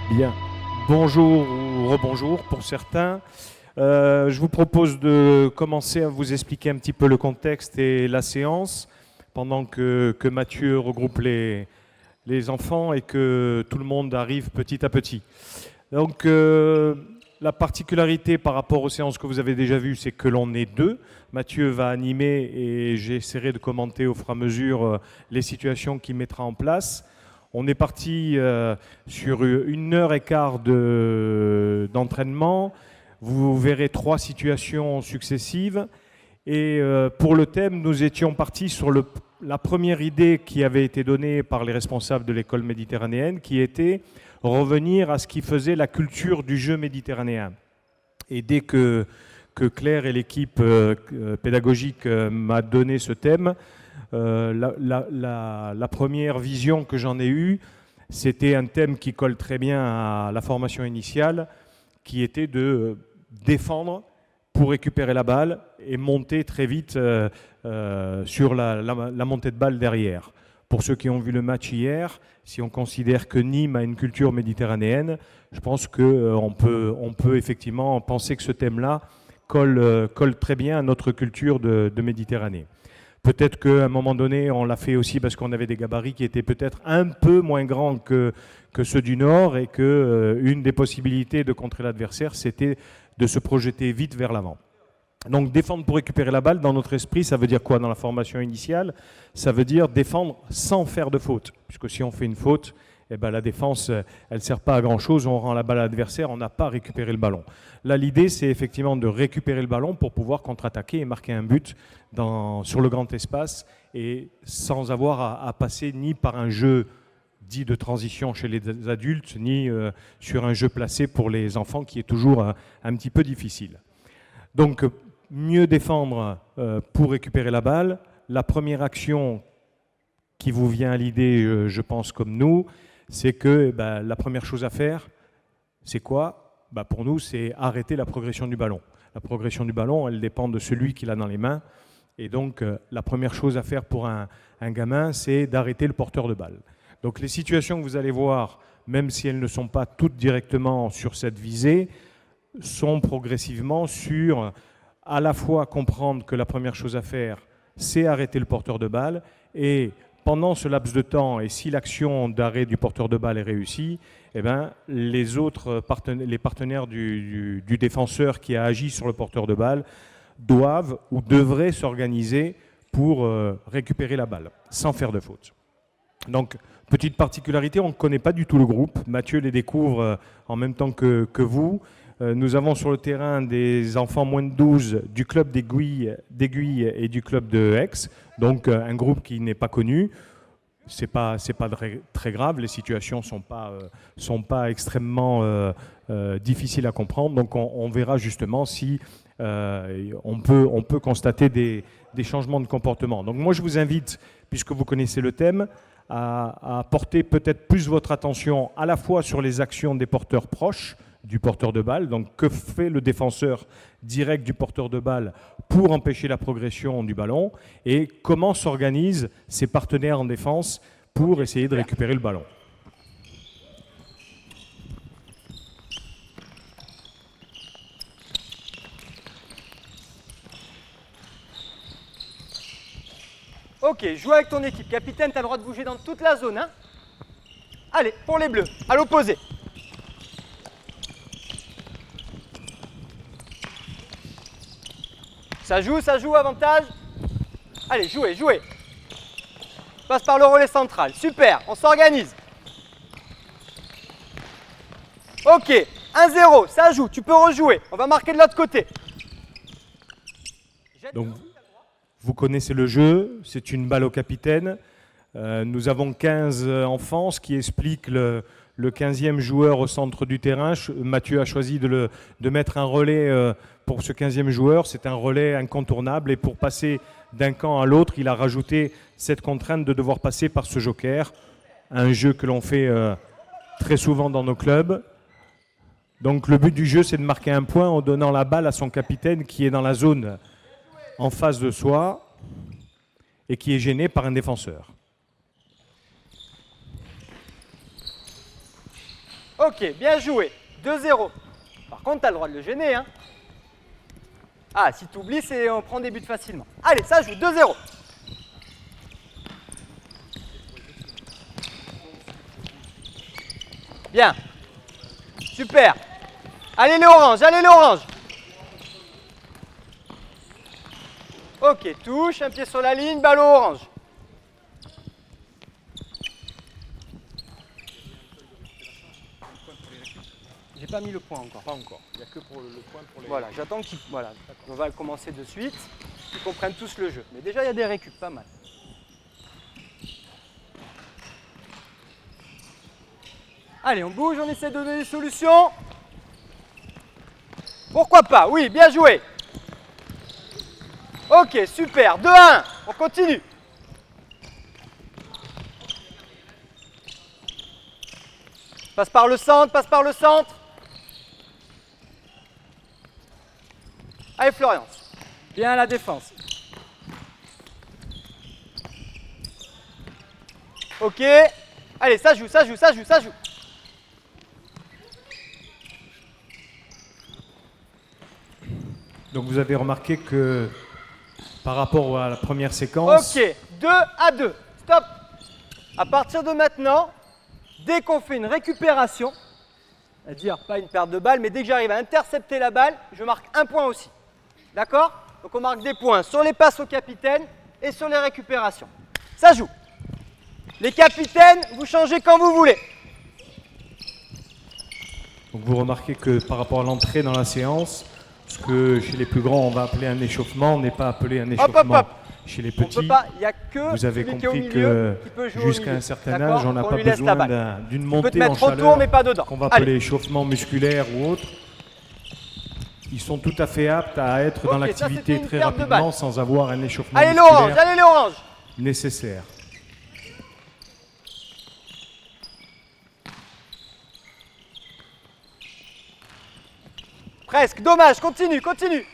Bien, bonjour ou rebonjour pour certains. Je vous propose de commencer à vous expliquer un petit peu le contexte et la séance pendant que Mathieu regroupe les enfants et que tout le monde arrive petit à petit. Donc la particularité par rapport aux séances que vous avez déjà vues, c'est que l'on est deux. Mathieu va animer et j'essaierai de commenter au fur et à mesure les situations qu'il mettra en place. On est parti sur 1 h 15 d'entraînement. Vous verrez 3 situations successives. Et pour le thème, nous étions partis sur la première idée qui avait été donnée par les responsables de l'école méditerranéenne, qui était revenir à ce qui faisait la culture du jeu méditerranéen. Et dès que Claire et l'équipe pédagogique m'a donné ce thème, la première vision que j'en ai eue, c'était un thème qui colle très bien à la formation initiale, qui était de défendre pour récupérer la balle et monter très vite sur la montée de balle derrière. Pour ceux qui ont vu le match hier, si on considère que Nîmes a une culture méditerranéenne, je pense qu'on peut effectivement penser que ce thème-là colle très bien à notre culture de Méditerranée. Peut-être qu'à un moment donné, on l'a fait aussi parce qu'on avait des gabarits qui étaient peut-être un peu moins grands que ceux du Nord et qu'une des possibilités de contrer l'adversaire, c'était de se projeter vite vers l'avant. Donc défendre pour récupérer la balle, dans notre esprit, ça veut dire quoi dans la formation initiale? Ça veut dire défendre sans faire de faute. Puisque si on fait une faute, eh ben, la défense, elle ne sert pas à grand-chose, on rend la balle à l'adversaire, on n'a pas récupéré le ballon. Là, l'idée, c'est effectivement de récupérer le ballon pour pouvoir contre-attaquer et marquer un but sur le grand espace et sans avoir à passer ni par un jeu dit de transition chez les adultes, ni sur un jeu placé pour les enfants qui est toujours un petit peu difficile. Donc, mieux défendre pour récupérer la balle. La première action qui vous vient à l'idée, je pense comme nous, c'est que la première chose à faire, c'est quoi? Pour nous, c'est arrêter la progression du ballon. La progression du ballon, elle dépend de celui qui l'a dans les mains. Et donc, la première chose à faire pour un gamin, c'est d'arrêter le porteur de balle. Donc, les situations que vous allez voir, même si elles ne sont pas toutes directement sur cette visée, sont progressivement sur à la fois comprendre que la première chose à faire, c'est arrêter le porteur de balle et pendant ce laps de temps, et si l'action d'arrêt du porteur de balle est réussie, eh ben, les partenaires du défenseur qui a agi sur le porteur de balle doivent ou devraient s'organiser pour récupérer la balle, sans faire de faute. Donc, petite particularité, on ne connaît pas du tout le groupe. Mathieu les découvre en même temps que vous. Nous avons sur le terrain des enfants moins de 12 du club d'Aiguille et du club de Aix, donc un groupe qui n'est pas connu. C'est pas très grave, les situations sont pas extrêmement difficiles à comprendre, donc on verra justement si on peut constater des changements de comportement. Donc moi je vous invite, puisque vous connaissez le thème, à porter peut-être plus votre attention à la fois sur les actions des porteurs proches du porteur de balle, donc que fait le défenseur direct du porteur de balle pour empêcher la progression du ballon et comment s'organisent ses partenaires en défense pour essayer de récupérer le ballon. Ok, joue avec ton équipe. Capitaine, tu as le droit de bouger dans toute la zone. Hein. Allez, pour les bleus, à l'opposé. Ça joue, avantage. Allez, jouez. Passe par le relais central. Super, on s'organise. Ok, 1-0, ça joue, tu peux rejouer. On va marquer de l'autre côté. Donc, vous connaissez le jeu, c'est une balle au capitaine. Nous avons 15 enfants, ce qui explique le 15e joueur au centre du terrain. Mathieu a choisi de mettre un relais pour ce 15e joueur. C'est un relais incontournable et pour passer d'un camp à l'autre, il a rajouté cette contrainte de devoir passer par ce joker. Un jeu que l'on fait très souvent dans nos clubs. Donc le but du jeu, c'est de marquer un point en donnant la balle à son capitaine qui est dans la zone en face de soi et qui est gêné par un défenseur. Ok, bien joué. 2-0. Par contre, tu as le droit de le gêner. Hein. Ah, si tu oublies, on prend des buts facilement. Allez, ça joue. 2-0. Bien. Super. Allez les oranges, allez les oranges. Ok, touche, un pied sur la ligne, ballon orange. J'ai pas mis le point encore. Pas encore. Il n'y a que pour le point pour les... Voilà, j'attends qu'ils... Voilà, on va commencer de suite. Qu'ils comprennent tous le jeu. Mais déjà, il y a des récup, pas mal. Allez, on bouge, on essaie de donner des solutions. Pourquoi pas? Oui, bien joué. Ok, super. 2-1. On continue. Passe par le centre, passe par le centre. Allez, Florence. Bien à la défense. Ok. Allez, ça joue, ça joue, ça joue, ça joue. Donc vous avez remarqué que par rapport à la première séquence... Ok, 2-2. Stop. À partir de maintenant, dès qu'on fait une récupération, c'est-à-dire pas une perte de balle, mais dès que j'arrive à intercepter la balle, je marque un point aussi. D'accord? Donc on marque des points sur les passes au capitaine et sur les récupérations. Ça joue. Les capitaines, vous changez quand vous voulez. Donc vous remarquez que par rapport à l'entrée dans la séance, ce que chez les plus grands on va appeler un échauffement n'est pas appelé un échauffement. Hop. Chez les On peut petits, pas, il n'y a que vous avez celui qui est au compris milieu que qui peut jouer au jusqu'à milieu. un certain D'accord? âge, on n'a On pas lui laisse la besoin balle. d'une Tu peux te montée en mettre autour, chaleur mais pas dedans. qu'on va Allez. appeler échauffement musculaire ou autre. Ils sont tout à fait aptes à être dans Ok, ça, c'était l'activité une très perte de rapidement balle. sans avoir un échauffement Allez l'orange, musculaire allez l'orange. nécessaire. Presque, dommage, continue, continue.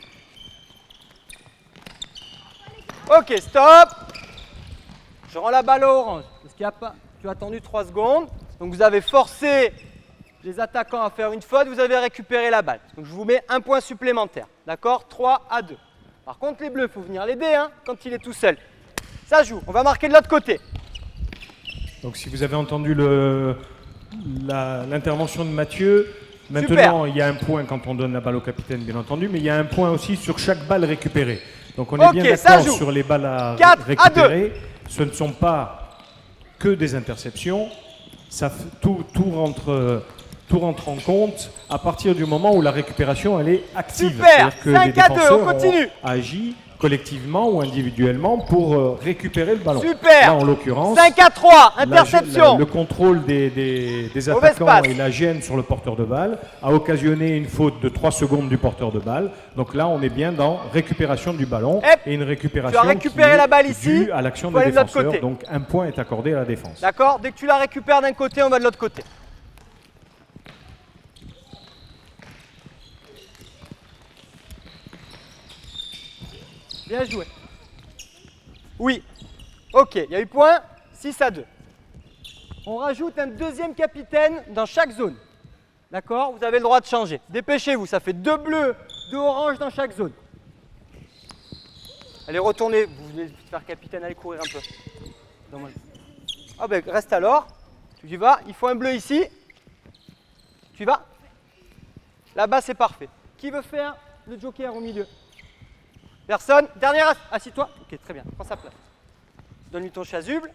Ok, stop. Je rends la balle au orange. Parce qu'il y a pas... Tu as attendu 3 secondes. Donc vous avez forcé les attaquants à faire une faute, vous avez récupéré la balle. Donc je vous mets un point supplémentaire. D'accord? 3-2. Par contre, les bleus, il faut venir l'aider hein, quand il est tout seul. Ça joue. On va marquer de l'autre côté. Donc si vous avez entendu l'intervention de Mathieu, maintenant Super. il y a un point quand on donne la balle au capitaine, bien entendu, mais il y a un point aussi sur chaque balle récupérée. Donc on est Ok, bien ça d'accord joue. sur les balles à 4 à récupérer. Ce ne sont pas que des interceptions. Tout rentre en compte à partir du moment où la récupération elle est active. Super. C'est-à-dire que 5 les à 2, on défenseurs continue. ont agi collectivement ou individuellement pour récupérer le ballon. Super. Là, en l'occurrence, 5-3, interception. le contrôle des Mauvaise attaquants passe. et la gêne sur le porteur de balle a occasionné une faute de 3 secondes du porteur de balle. Donc là, on est bien dans récupération du ballon et une récupération tu as récupéré qui est la balle ici, due à l'action faut des aller de l'autre défenseurs. côté. Donc un point est accordé à la défense. D'accord? Dès que tu la récupères d'un côté, on va de l'autre côté. Bien joué. Oui. Ok, il y a eu point. 6-2. On rajoute un deuxième capitaine dans chaque zone. D'accord? Vous avez le droit de changer. Dépêchez-vous, ça fait 2 bleus, 2 oranges dans chaque zone. Allez, retournez. Vous voulez faire capitaine, allez courir un peu. Ah ben, reste alors. Tu y vas. Il faut un bleu ici. Tu y vas? Là-bas, c'est parfait. Qui veut faire le joker au milieu? Personne? Dernière, assis-toi. Ok, très bien. Prends sa place. Donne-lui ton chasuble.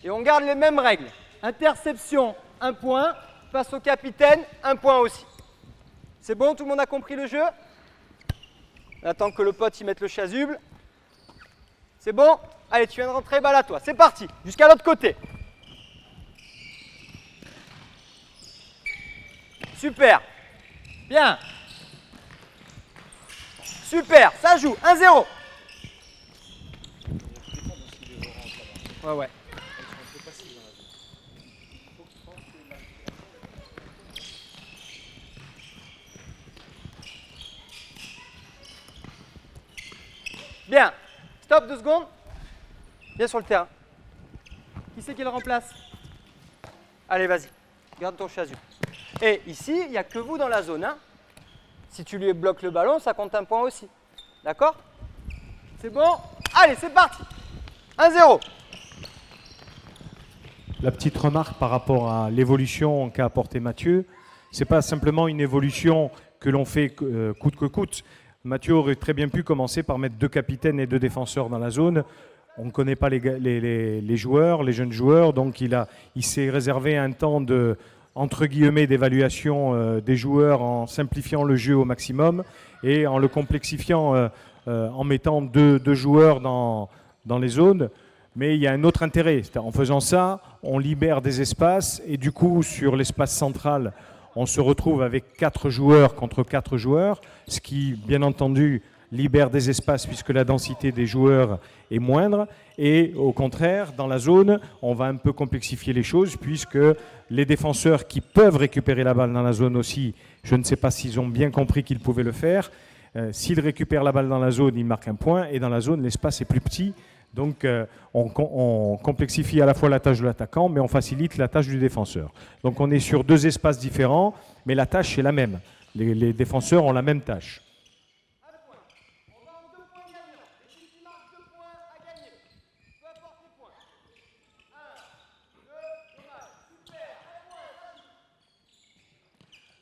Et on garde les mêmes règles. Interception, 1 point. Passe au capitaine, 1 point aussi. C'est bon? Tout le monde a compris le jeu? On attend que le pote y mette le chasuble. C'est bon? Allez, tu viens de rentrer, balle à toi. C'est parti. Jusqu'à l'autre côté. Super. Bien. Super, ça joue, 1-0. Ouais. Bien, stop 2 secondes. Bien sur le terrain. Qui c'est qui le remplace? Allez, vas-y. Garde ton chasu. Et ici, il n'y a que vous dans la zone. Hein. Si tu lui bloques le ballon, ça compte un point aussi. D'accord? C'est bon? Allez, c'est parti. 1-0. La petite remarque par rapport à l'évolution qu'a apporté Mathieu, ce n'est pas simplement une évolution que l'on fait coûte que coûte. Mathieu aurait très bien pu commencer par mettre 2 capitaines et 2 défenseurs dans la zone. On ne connaît pas les joueurs, les jeunes joueurs, donc il s'est réservé un temps entre guillemets d'évaluation des joueurs en simplifiant le jeu au maximum et en le complexifiant en mettant deux joueurs dans les zones. Mais il y a un autre intérêt. En faisant ça, on libère des espaces et du coup, sur l'espace central, on se retrouve avec 4 joueurs contre 4 joueurs, ce qui, bien entendu, libère des espaces puisque la densité des joueurs est moindre. Et au contraire, dans la zone, on va un peu complexifier les choses puisque les défenseurs qui peuvent récupérer la balle dans la zone aussi, je ne sais pas s'ils ont bien compris qu'ils pouvaient le faire. S'ils récupèrent la balle dans la zone, ils marquent un point et dans la zone, l'espace est plus petit. Donc on complexifie à la fois la tâche de l'attaquant, mais on facilite la tâche du défenseur. Donc on est sur 2 espaces différents, mais la tâche est la même. Les défenseurs ont la même tâche.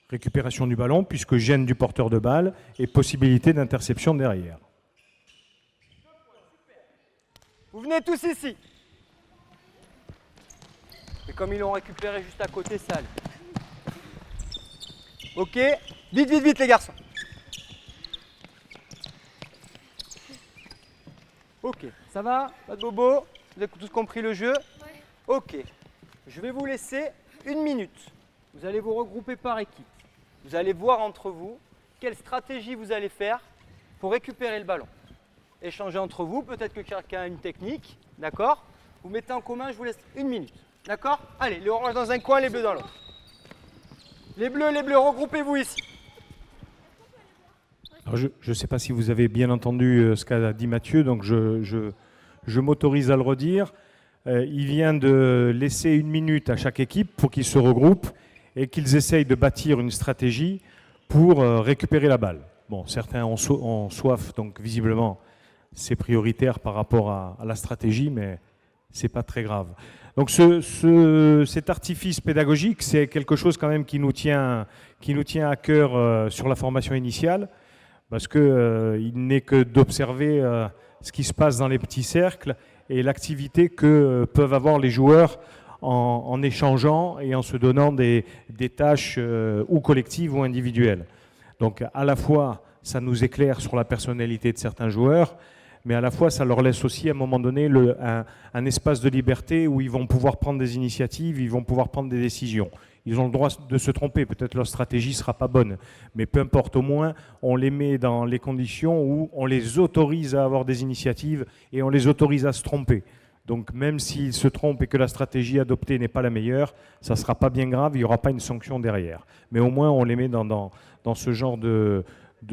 Récupération du ballon, puisque gêne du porteur de balle et possibilité d'interception derrière. Vous venez tous ici. Et comme ils l'ont récupéré juste à côté, ça allait. Ok, vite, vite, vite les garçons. Ok, ça va? Pas de bobo? Vous avez tous compris le jeu? Ouais. Ok, je vais vous laisser 1 minute. Vous allez vous regrouper par équipe. Vous allez voir entre vous quelle stratégie vous allez faire pour récupérer le ballon. Échanger entre vous, peut-être que quelqu'un a une technique, d'accord? Vous mettez en commun, je vous laisse 1 minute, d'accord? Allez, les oranges dans un coin, les bleus dans l'autre. Les bleus, regroupez-vous ici. Alors je ne sais pas si vous avez bien entendu ce qu'a dit Mathieu, donc je m'autorise à le redire. Il vient de laisser 1 minute à chaque équipe pour qu'ils se regroupent et qu'ils essayent de bâtir une stratégie pour récupérer la balle. Bon, certains ont soif, donc visiblement c'est prioritaire par rapport à la stratégie, mais ce n'est pas très grave. Donc cet artifice pédagogique, c'est quelque chose quand même qui nous tient à cœur sur la formation initiale, parce qu'il n'est que d'observer ce qui se passe dans les petits cercles et l'activité que peuvent avoir les joueurs en échangeant et en se donnant des tâches ou collectives ou individuelles. Donc à la fois, ça nous éclaire sur la personnalité de certains joueurs, mais à la fois, ça leur laisse aussi à un moment donné un espace de liberté où ils vont pouvoir prendre des initiatives, ils vont pouvoir prendre des décisions. Ils ont le droit de se tromper, peut-être leur stratégie ne sera pas bonne, mais peu importe, au moins, on les met dans les conditions où on les autorise à avoir des initiatives et on les autorise à se tromper. Donc même s'ils se trompent et que la stratégie adoptée n'est pas la meilleure, ça ne sera pas bien grave, il n'y aura pas une sanction derrière. Mais au moins, on les met dans ce genre de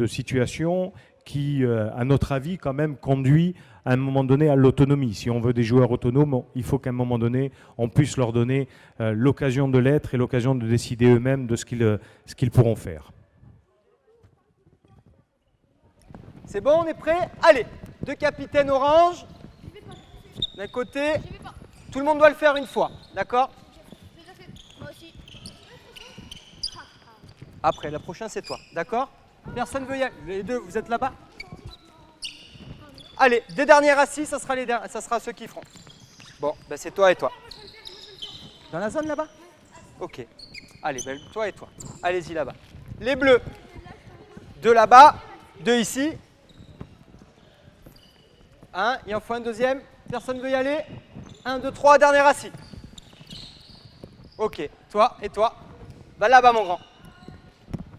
situation qui, à notre avis, quand même, conduit à un moment donné à l'autonomie. Si on veut des joueurs autonomes, il faut qu'à un moment donné, on puisse leur donner l'occasion de l'être et l'occasion de décider eux-mêmes de ce qu'ils pourront faire. C'est bon, on est prêt? Allez, 2 capitaines orange. D'un côté, tout le monde doit le faire une fois, d'accord? Moi aussi. Après, la prochaine, c'est toi, d'accord? Personne ne veut y aller. Les 2, vous êtes là-bas? Allez, 2 derniers assis, ça sera ceux qui feront. Bon, ben c'est toi et toi. Dans la zone là-bas? Ok. Allez, ben toi et toi. Allez-y là-bas. Les bleus. 2 là-bas, 2 ici. 1, il en faut un deuxième. Personne ne veut y aller? 1, 2, 3, dernier assis. Ok, toi et toi. Va là-bas, mon grand.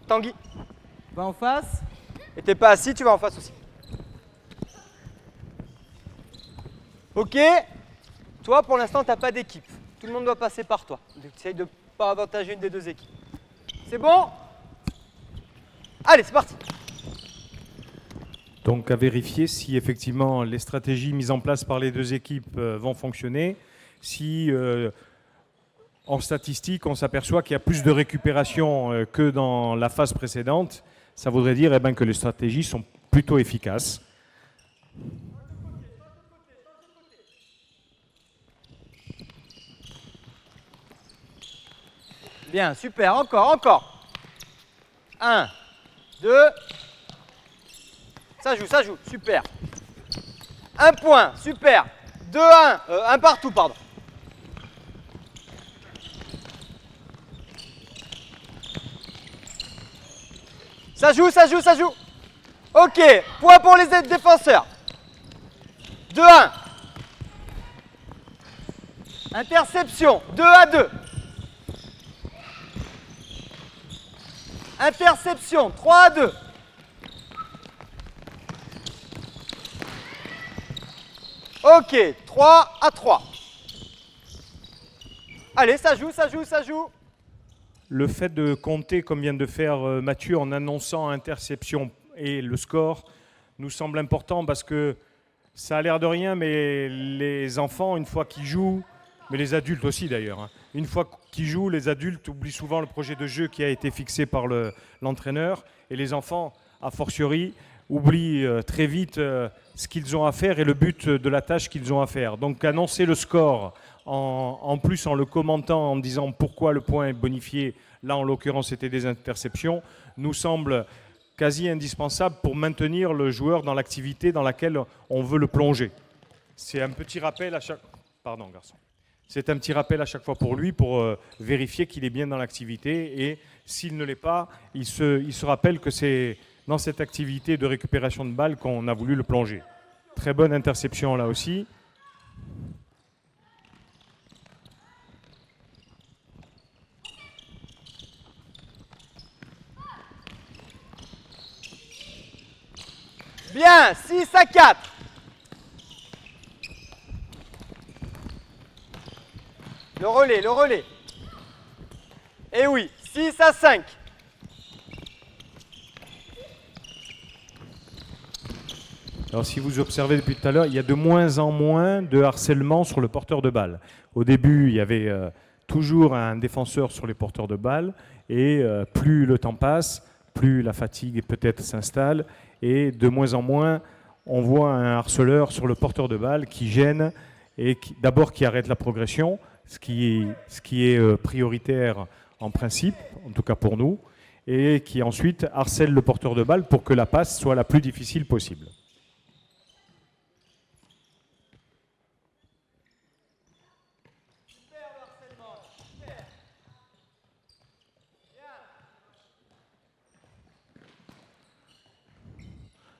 Tanguy. Va en face. Et t'es pas assis, tu vas en face aussi. Ok. Toi, pour l'instant, t'as pas d'équipe. Tout le monde doit passer par toi. Essaye de ne pas avantager une des 2 équipes. C'est bon? Allez, c'est parti. Donc à vérifier si effectivement les stratégies mises en place par les 2 équipes vont fonctionner. Si en statistique, on s'aperçoit qu'il y a plus de récupération que dans la phase précédente. Ça voudrait dire que les stratégies sont plutôt efficaces. Bien, super, encore. 1, 2. Ça joue, super. 1 point, super. 2, 1, 1 partout, pardon. Ça joue. Ok, point pour les défenseurs. 2, 1. Interception, 2 à 2. Interception, 3 à 2. Ok, 3 à 3. Allez, ça joue. Le fait de compter, comme vient de faire Mathieu, en annonçant interception et le score, nous semble important parce que ça a l'air de rien, mais les enfants, une fois qu'ils jouent, mais les adultes aussi d'ailleurs, une fois qu'ils jouent, les adultes oublient souvent le projet de jeu qui a été fixé par l'entraîneur, et les enfants, a fortiori, oublient très vite ce qu'ils ont à faire et le but de la tâche qu'ils ont à faire. Donc annoncer le score, en plus en le commentant, en disant pourquoi le point est bonifié, là en l'occurrence c'était des interceptions, nous semble quasi indispensable pour maintenir le joueur dans l'activité dans laquelle on veut le plonger. C'est un petit rappel à chaque... Pardon, garçon. C'est un petit rappel à chaque fois pour lui, pour vérifier qu'il est bien dans l'activité. Et s'il ne l'est pas, il se rappelle que c'est dans cette activité de récupération de balles qu'on a voulu le plonger. Très bonne interception là aussi. Bien, 6 à 4. Le relais. Et oui, 6 à 5. Alors si vous observez depuis tout à l'heure, il y a de moins en moins de harcèlement sur le porteur de balle. Au début, il y avait toujours un défenseur sur les porteurs de balle, et plus le temps passe, plus la fatigue peut-être s'installe, et de moins en moins, on voit un harceleur sur le porteur de balle qui gêne, et d'abord qui arrête la progression, ce qui est prioritaire en principe, en tout cas pour nous, et qui ensuite harcèle le porteur de balle pour que la passe soit la plus difficile possible.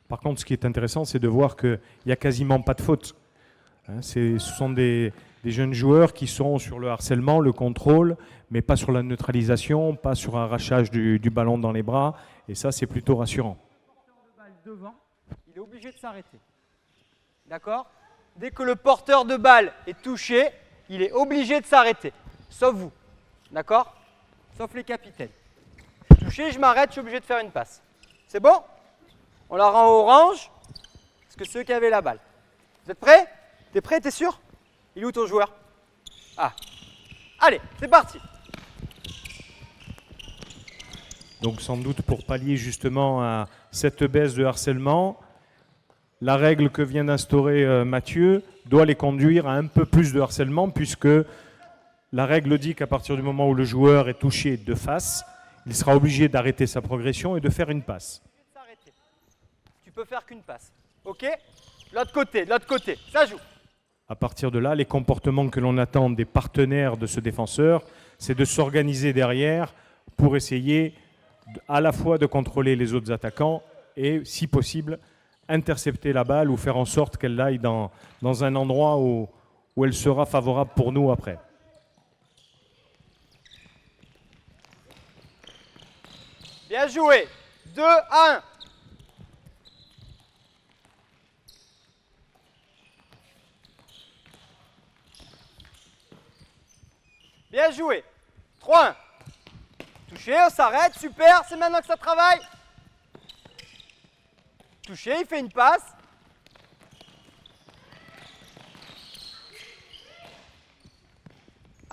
Par contre, ce qui est intéressant, c'est de voir qu'il n'y a quasiment pas de faute. Ce sont des jeunes joueurs qui sont sur le harcèlement, le contrôle, mais pas sur la neutralisation, pas sur un arrachage du ballon dans les bras. Et ça, c'est plutôt rassurant. Devant, il est obligé de s'arrêter. D'accord ? Dès que le porteur de balle est touché, il est obligé de s'arrêter. Sauf vous. D'accord ? Sauf les capitaines. Touché, je m'arrête, je suis obligé de faire une passe. C'est bon ? On la rend orange, parce que c'est eux qui avaient la balle. Vous êtes prêts ? T'es prêt, t'es sûr ? Il est où ton joueur ? Ah. Allez, c'est parti. Donc sans doute pour pallier justement à cette baisse de harcèlement, la règle que vient d'instaurer Mathieu doit les conduire à un peu plus de harcèlement, puisque la règle dit qu'à partir du moment où le joueur est touché de face, il sera obligé d'arrêter sa progression et de faire une passe. Tu peux faire qu'une passe. Ok ? De l'autre côté, ça joue. À partir de là, les comportements que l'on attend des partenaires de ce défenseur, c'est de s'organiser derrière pour essayer à la fois de contrôler les autres attaquants et, si possible, intercepter la balle ou faire en sorte qu'elle aille dans un endroit où elle sera favorable pour nous après. Bien joué. 2 à 1. Bien joué. 3-1. Touché, on s'arrête, super, c'est maintenant que ça travaille. Touché, il fait une passe.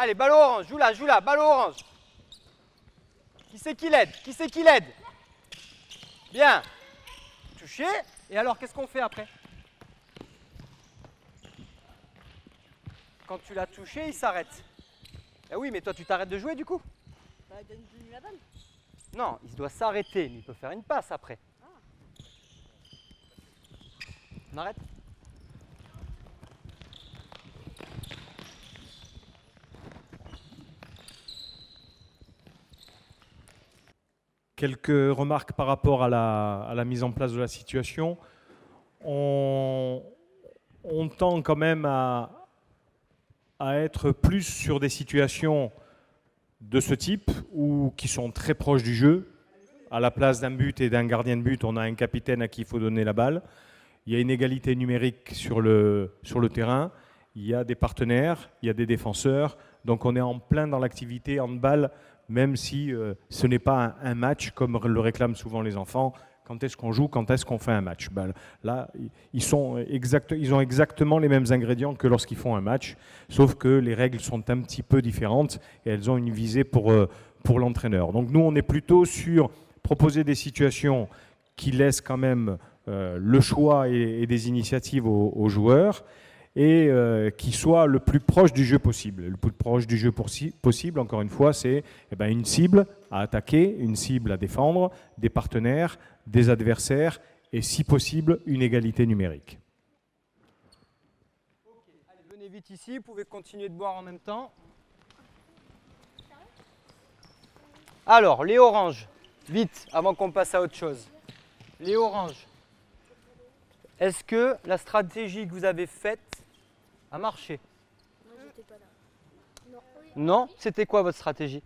Allez, ballon orange, joue là, ballon orange. Qui c'est qui l'aide? Qui c'est qui l'aide? Bien. Touché. Et alors, qu'est-ce qu'on fait après? Quand tu l'as touché, il s'arrête. Ah oui, mais toi, tu t'arrêtes de jouer du coup? Bah, donne plus la balle. Non, il doit s'arrêter, mais il peut faire une passe après. On arrête? Quelques remarques par rapport à la mise en place de la situation. On tend quand même à être plus sur des situations de ce type ou qui sont très proches du jeu. À la place d'un but et d'un gardien de but, on a un capitaine à qui il faut donner la balle. Il y a une égalité numérique sur le terrain. Il y a des partenaires, il y a des défenseurs. Donc on est en plein dans l'activité handball, même si ce n'est pas un match comme le réclament souvent les enfants. Quand est-ce qu'on joue? Quand est-ce qu'on fait un match? Ben, là, ils ont exactement les mêmes ingrédients que lorsqu'ils font un match, sauf que les règles sont un petit peu différentes et elles ont une visée pour l'entraîneur. Donc nous, on est plutôt sur proposer des situations qui laissent quand même le choix et des initiatives aux joueurs et qui soient le plus proche du jeu possible. Le plus proche du jeu possible, encore une fois, c'est une cible à attaquer, une cible à défendre, des partenaires, des adversaires et, si possible, une égalité numérique. Allez, venez vite ici, vous pouvez continuer de boire en même temps. Alors, les oranges, vite, avant qu'on passe à autre chose. Les oranges, est-ce que la stratégie que vous avez faite a marché? Non, j'étais pas là. Non. Non? C'était quoi votre stratégie?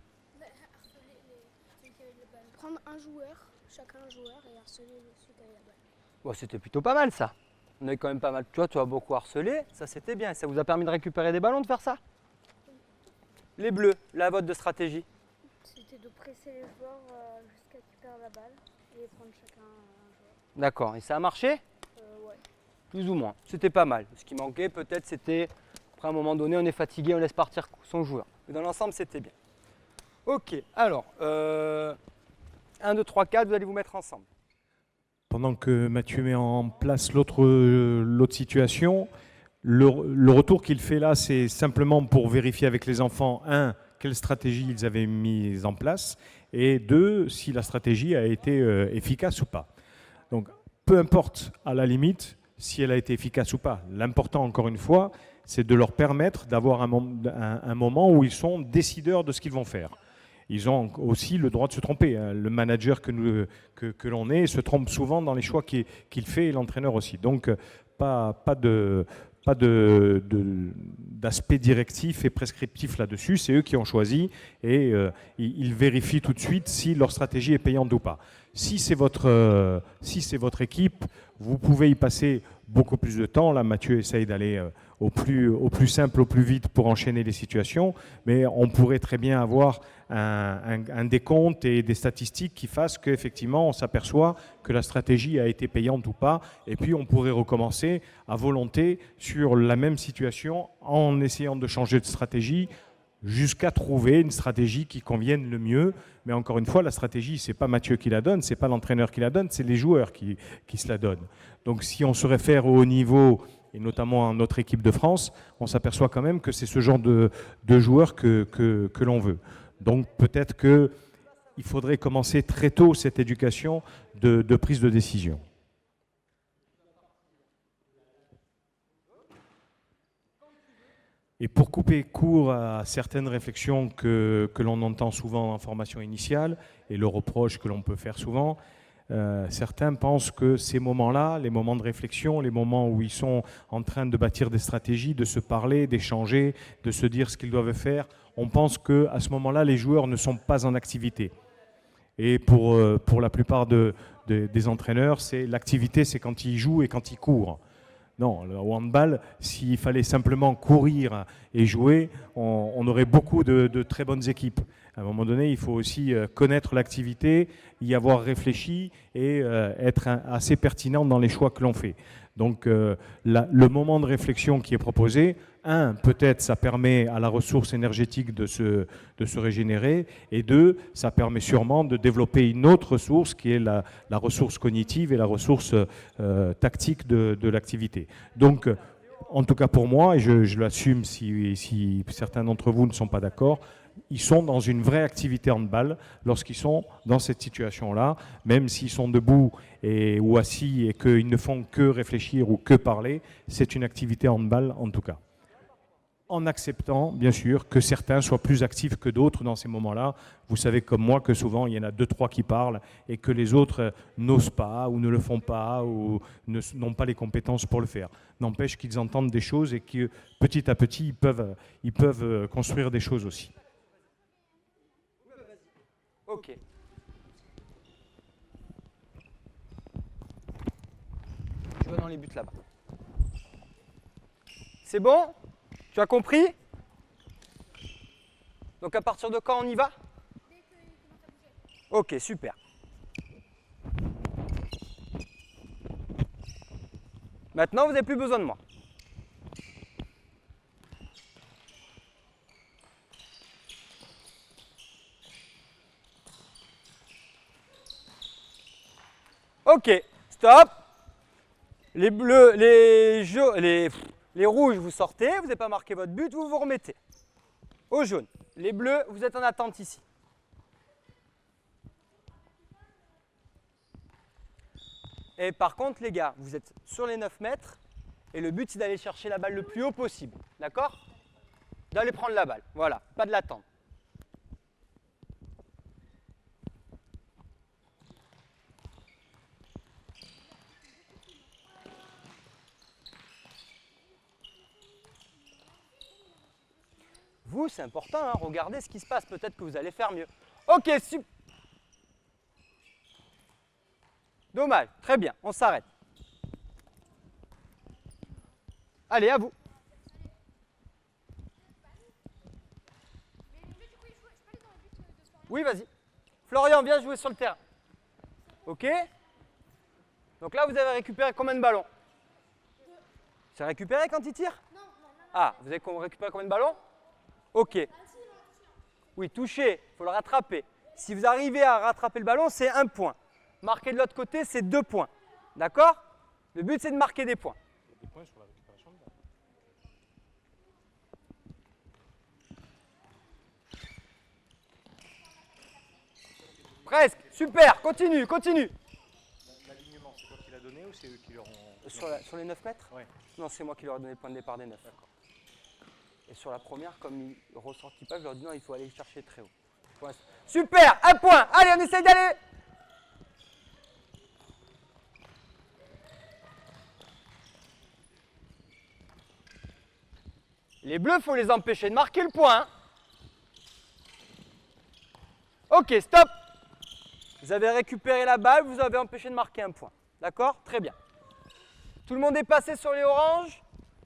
Prendre un joueur, chacun un joueur, et harceler celui qui avait la balle. Bon, c'était plutôt pas mal ça. On avait quand même pas mal. Tu as beaucoup harcelé, ça c'était bien. Ça vous a permis de récupérer des ballons de faire ça? Les bleus, la vote de stratégie. C'était de presser les joueurs jusqu'à qu'ils perdent la balle et prendre chacun un joueur. D'accord, et ça a marché? Ouais. Plus ou moins. C'était pas mal. Ce qui manquait peut-être c'était, après un moment donné, on est fatigué, on laisse partir son joueur. Mais dans l'ensemble, c'était bien. Ok, alors, 1, 2, 3, 4, vous allez vous mettre ensemble. Pendant que Mathieu met en place l'autre situation, le retour qu'il fait là, c'est simplement pour vérifier avec les enfants, un, quelle stratégie ils avaient mise en place, et deux, si la stratégie a été efficace ou pas. Donc, peu importe à la limite si elle a été efficace ou pas. L'important, encore une fois, c'est de leur permettre d'avoir un moment où ils sont décideurs de ce qu'ils vont faire. Ils ont aussi le droit de se tromper. Le manager que l'on est se trompe souvent dans les choix qu'il fait et l'entraîneur aussi. Donc, pas d'aspect directif et prescriptif là-dessus. C'est eux qui ont choisi et ils vérifient tout de suite si leur stratégie est payante ou pas. Si c'est votre équipe, vous pouvez y passer beaucoup plus de temps. Là, Mathieu essaye d'aller au plus simple, au plus vite pour enchaîner les situations, mais on pourrait très bien avoir un décompte et des statistiques qui fassent qu'effectivement on s'aperçoit que la stratégie a été payante ou pas, et puis on pourrait recommencer à volonté sur la même situation en essayant de changer de stratégie jusqu'à trouver une stratégie qui convienne le mieux. Mais encore une fois, la stratégie, ce n'est pas Mathieu qui la donne, ce n'est pas l'entraîneur qui la donne, c'est les joueurs qui se la donnent. Donc si on se réfère au haut niveau, et notamment à notre équipe de France, on s'aperçoit quand même que c'est ce genre de joueurs que l'on veut. Donc peut-être qu'il faudrait commencer très tôt cette éducation de prise de décision. Et pour couper court à certaines réflexions que l'on entend souvent en formation initiale et le reproche que l'on peut faire souvent, certains pensent que ces moments-là, les moments de réflexion, les moments où ils sont en train de bâtir des stratégies, de se parler, d'échanger, de se dire ce qu'ils doivent faire, on pense qu'à ce moment-là, les joueurs ne sont pas en activité. Et pour la plupart des entraîneurs, l'activité, c'est quand ils jouent et quand ils courent. Non, au handball, s'il fallait simplement courir et jouer, on aurait beaucoup de très bonnes équipes. À un moment donné, il faut aussi connaître l'activité, y avoir réfléchi et être assez pertinent dans les choix que l'on fait. Donc le moment de réflexion qui est proposé, peut-être ça permet à la ressource énergétique de se régénérer, et deux, ça permet sûrement de développer une autre ressource qui est la ressource cognitive et la ressource tactique de l'activité. Donc, en tout cas pour moi, et je l'assume si certains d'entre vous ne sont pas d'accord, ils sont dans une vraie activité handball lorsqu'ils sont dans cette situation-là, même s'ils sont debout ou assis et qu'ils ne font que réfléchir ou que parler, c'est une activité handball en tout cas. En acceptant, bien sûr, que certains soient plus actifs que d'autres dans ces moments-là. Vous savez comme moi que souvent, il y en a 2-3 qui parlent et que les autres n'osent pas ou ne le font pas ou n'ont pas les compétences pour le faire. N'empêche qu'ils entendent des choses et que petit à petit, ils peuvent construire des choses aussi. Ok. Je vais dans les buts là-bas. C'est bon? Tu as compris? Donc à partir de quand on y va? Ok, super. Maintenant, vous n'avez plus besoin de moi. Ok, stop. Les bleus, les rouges, vous sortez, vous n'avez pas marqué votre but, vous vous remettez. Au jaune. Les bleus, vous êtes en attente ici. Et par contre, les gars, vous êtes sur les 9 mètres et le but, c'est d'aller chercher la balle le plus haut possible. D'accord? D'aller prendre la balle. Voilà, pas de l'attendre. Vous, c'est important, hein, regardez ce qui se passe, peut-être que vous allez faire mieux. Ok, super. Dommage, très bien, on s'arrête. Allez, à vous. Oui, vas-y. Florian, viens jouer sur le terrain. Ok. Donc là, vous avez récupéré combien de ballons? C'est récupéré quand il tire? Ah, vous avez récupéré combien de ballons? Ok. Oui, touché, il faut le rattraper. Si vous arrivez à rattraper le ballon, c'est 1 point. Marquer de l'autre côté, c'est 2 points. D'accord? Le but, c'est de marquer des points. Des points sur la récupération de balle. Presque. Super. Continue, continue. L'alignement, c'est toi qui l'as donné ou c'est eux qui leur ont... Sur les 9 mètres? Ouais. Non, c'est moi qui leur ai donné le point de départ des 9. Et sur la première, comme ils ressortent pas, je leur dis non, il faut aller chercher très haut. Super, 1 point. Allez, on essaye d'aller. Les bleus, il faut les empêcher de marquer le point. Hein. Ok, stop. Vous avez récupéré la balle, vous avez empêché de marquer 1 point. D'accord? Très bien. Tout le monde est passé sur les oranges?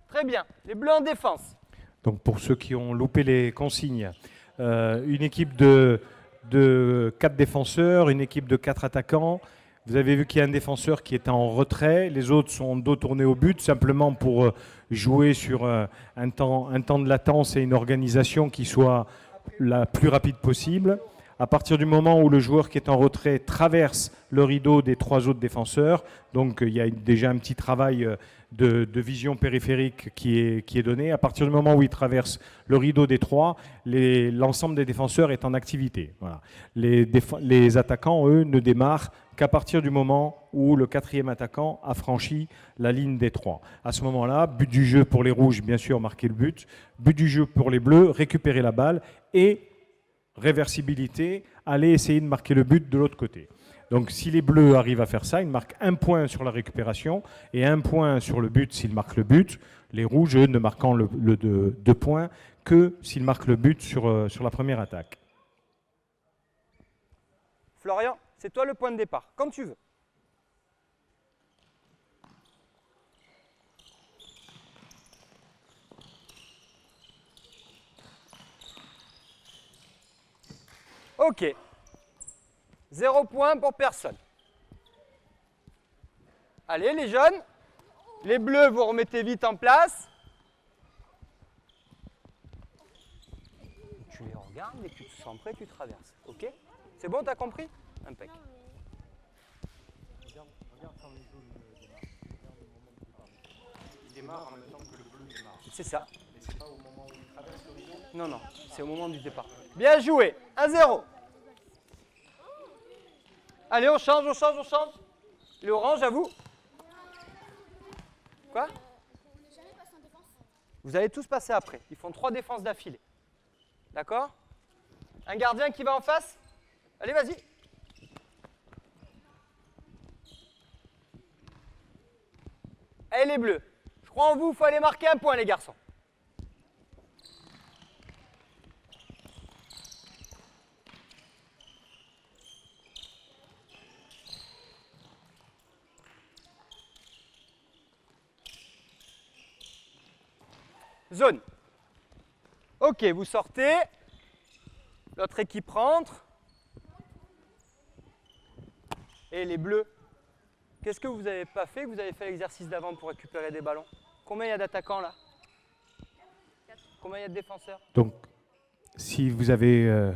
Très bien. Les bleus en défense. Donc pour ceux qui ont loupé les consignes, une équipe de 4 défenseurs, une équipe de 4 attaquants. Vous avez vu qu'il y a un défenseur qui est en retrait, les autres sont dos tourné au but, simplement pour jouer sur un temps de latence et une organisation qui soit la plus rapide possible. À partir du moment où le joueur qui est en retrait traverse le rideau des 3 autres défenseurs, donc il y a déjà un petit travail de vision périphérique qui est donné. À partir du moment où il traverse le rideau des 3, l'ensemble des défenseurs est en activité. Voilà. Les attaquants, eux, ne démarrent qu'à partir du moment où le 4e attaquant a franchi la ligne des 3. À ce moment-là, but du jeu pour les rouges, bien sûr, marquer le but. But du jeu pour les bleus, récupérer la balle et réversibilité, aller essayer de marquer le but de l'autre côté. Donc si les bleus arrivent à faire ça, ils marquent 1 point sur la récupération et 1 point sur le but s'ils marquent le but. Les rouges, eux, ne marquant le 2 points que s'ils marquent le but sur la première attaque. Florian, c'est toi le point de départ, comme tu veux. Ok. 0 point pour personne. Allez, les jeunes. Les bleus, vous remettez vite en place. Tu les regardes, dès que tu te sens prêt, tu traverses. Ok? C'est bon, t'as compris? Impec. Il démarre en même temps que le bleu démarre. C'est ça. Mais c'est pas au moment où il traverse l'horizon. Non, non, c'est au moment du départ. Bien joué. 1-0. Allez, on change, on change, on change. Les oranges, à vous. Quoi? Vous allez tous passer après. Ils font 3 défenses d'affilée. D'accord? Un gardien qui va en face? Allez, vas-y. Allez, les bleus. Je crois en vous, il faut aller marquer un point, les garçons. Zone. Ok, vous sortez. L'autre équipe rentre. Et les bleus, qu'est-ce que vous n'avez pas fait, que vous avez fait l'exercice d'avant pour récupérer des ballons? Combien il y a d'attaquants là? Combien il y a de défenseurs? Donc, si vous avez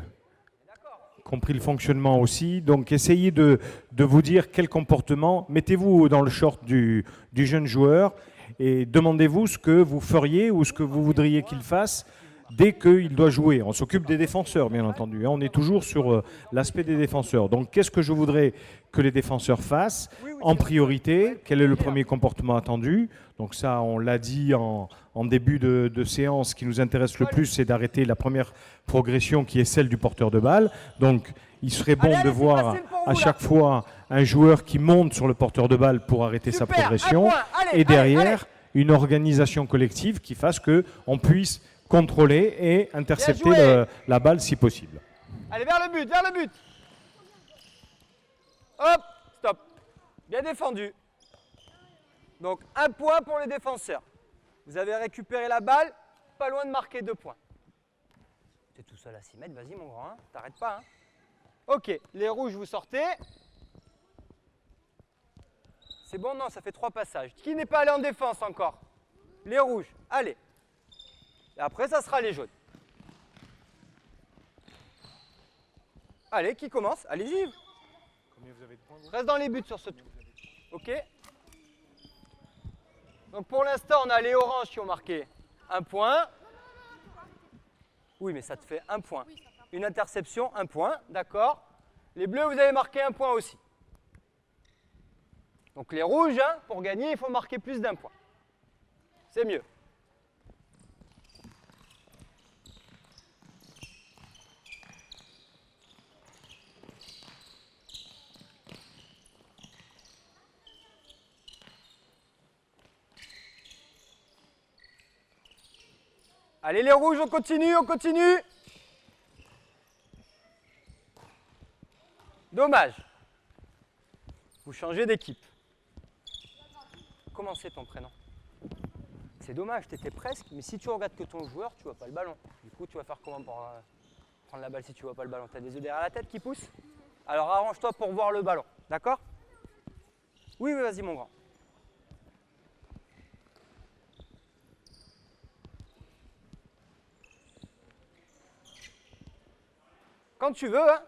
compris le fonctionnement aussi, donc essayez de vous dire quel comportement, mettez-vous dans le short du jeune joueur et demandez-vous ce que vous feriez ou ce que vous voudriez qu'il fasse dès qu'il doit jouer. On s'occupe des défenseurs, bien entendu. On est toujours sur l'aspect des défenseurs. Donc, qu'est-ce que je voudrais que les défenseurs fassent en priorité? Quel est le premier comportement attendu? Donc ça, on l'a dit en début de séance, ce qui nous intéresse le plus, c'est d'arrêter la première progression qui est celle du porteur de balle. Donc, il serait bon de voir à chaque fois un joueur qui monte sur le porteur de balle pour arrêter sa progression. Et derrière, une organisation collective qui fasse qu'on puisse contrôler et intercepter la balle si possible. Allez, vers le but, vers le but. Hop, stop. Bien défendu. Donc, un point pour les défenseurs. Vous avez récupéré la balle, pas loin de marquer 2 points. T'es tout seul à 6 mètres, vas-y mon grand, hein. T'arrêtes pas. Hein. Ok, les rouges, vous sortez. C'est bon, non, ça fait 3 passages. Qui n'est pas allé en défense encore? Les rouges, allez. Et après, ça sera les jaunes. Allez, qui commence? Allez-y. Combien vous avez de points? Reste dans les buts sur ce tour. Ok? Donc pour l'instant, on a les oranges qui ont marqué 1 point. Oui, mais ça te fait 1 point. Une interception, 1 point. D'accord. Les bleus, vous avez marqué 1 point aussi. Donc les rouges, hein, pour gagner, il faut marquer plus d'1 point. C'est mieux. Allez les rouges, on continue, on continue. Dommage. Vous changez d'équipe. Comment c'est ton prénom? C'est dommage, tu étais presque, mais si tu regardes que ton joueur, tu vois pas le ballon. Du coup, tu vas faire comment pour prendre la balle si tu vois pas le ballon? Tu as des œufs derrière la tête qui poussent? Alors arrange-toi pour voir le ballon, d'accord? Oui, oui, vas-y mon grand. Quand tu veux, hein.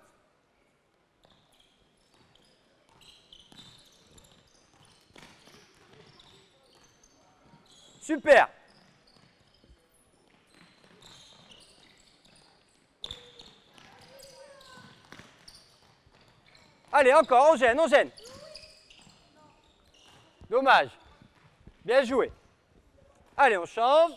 Super. Allez, encore, on gêne, on gêne. Dommage. Bien joué. Allez, on change.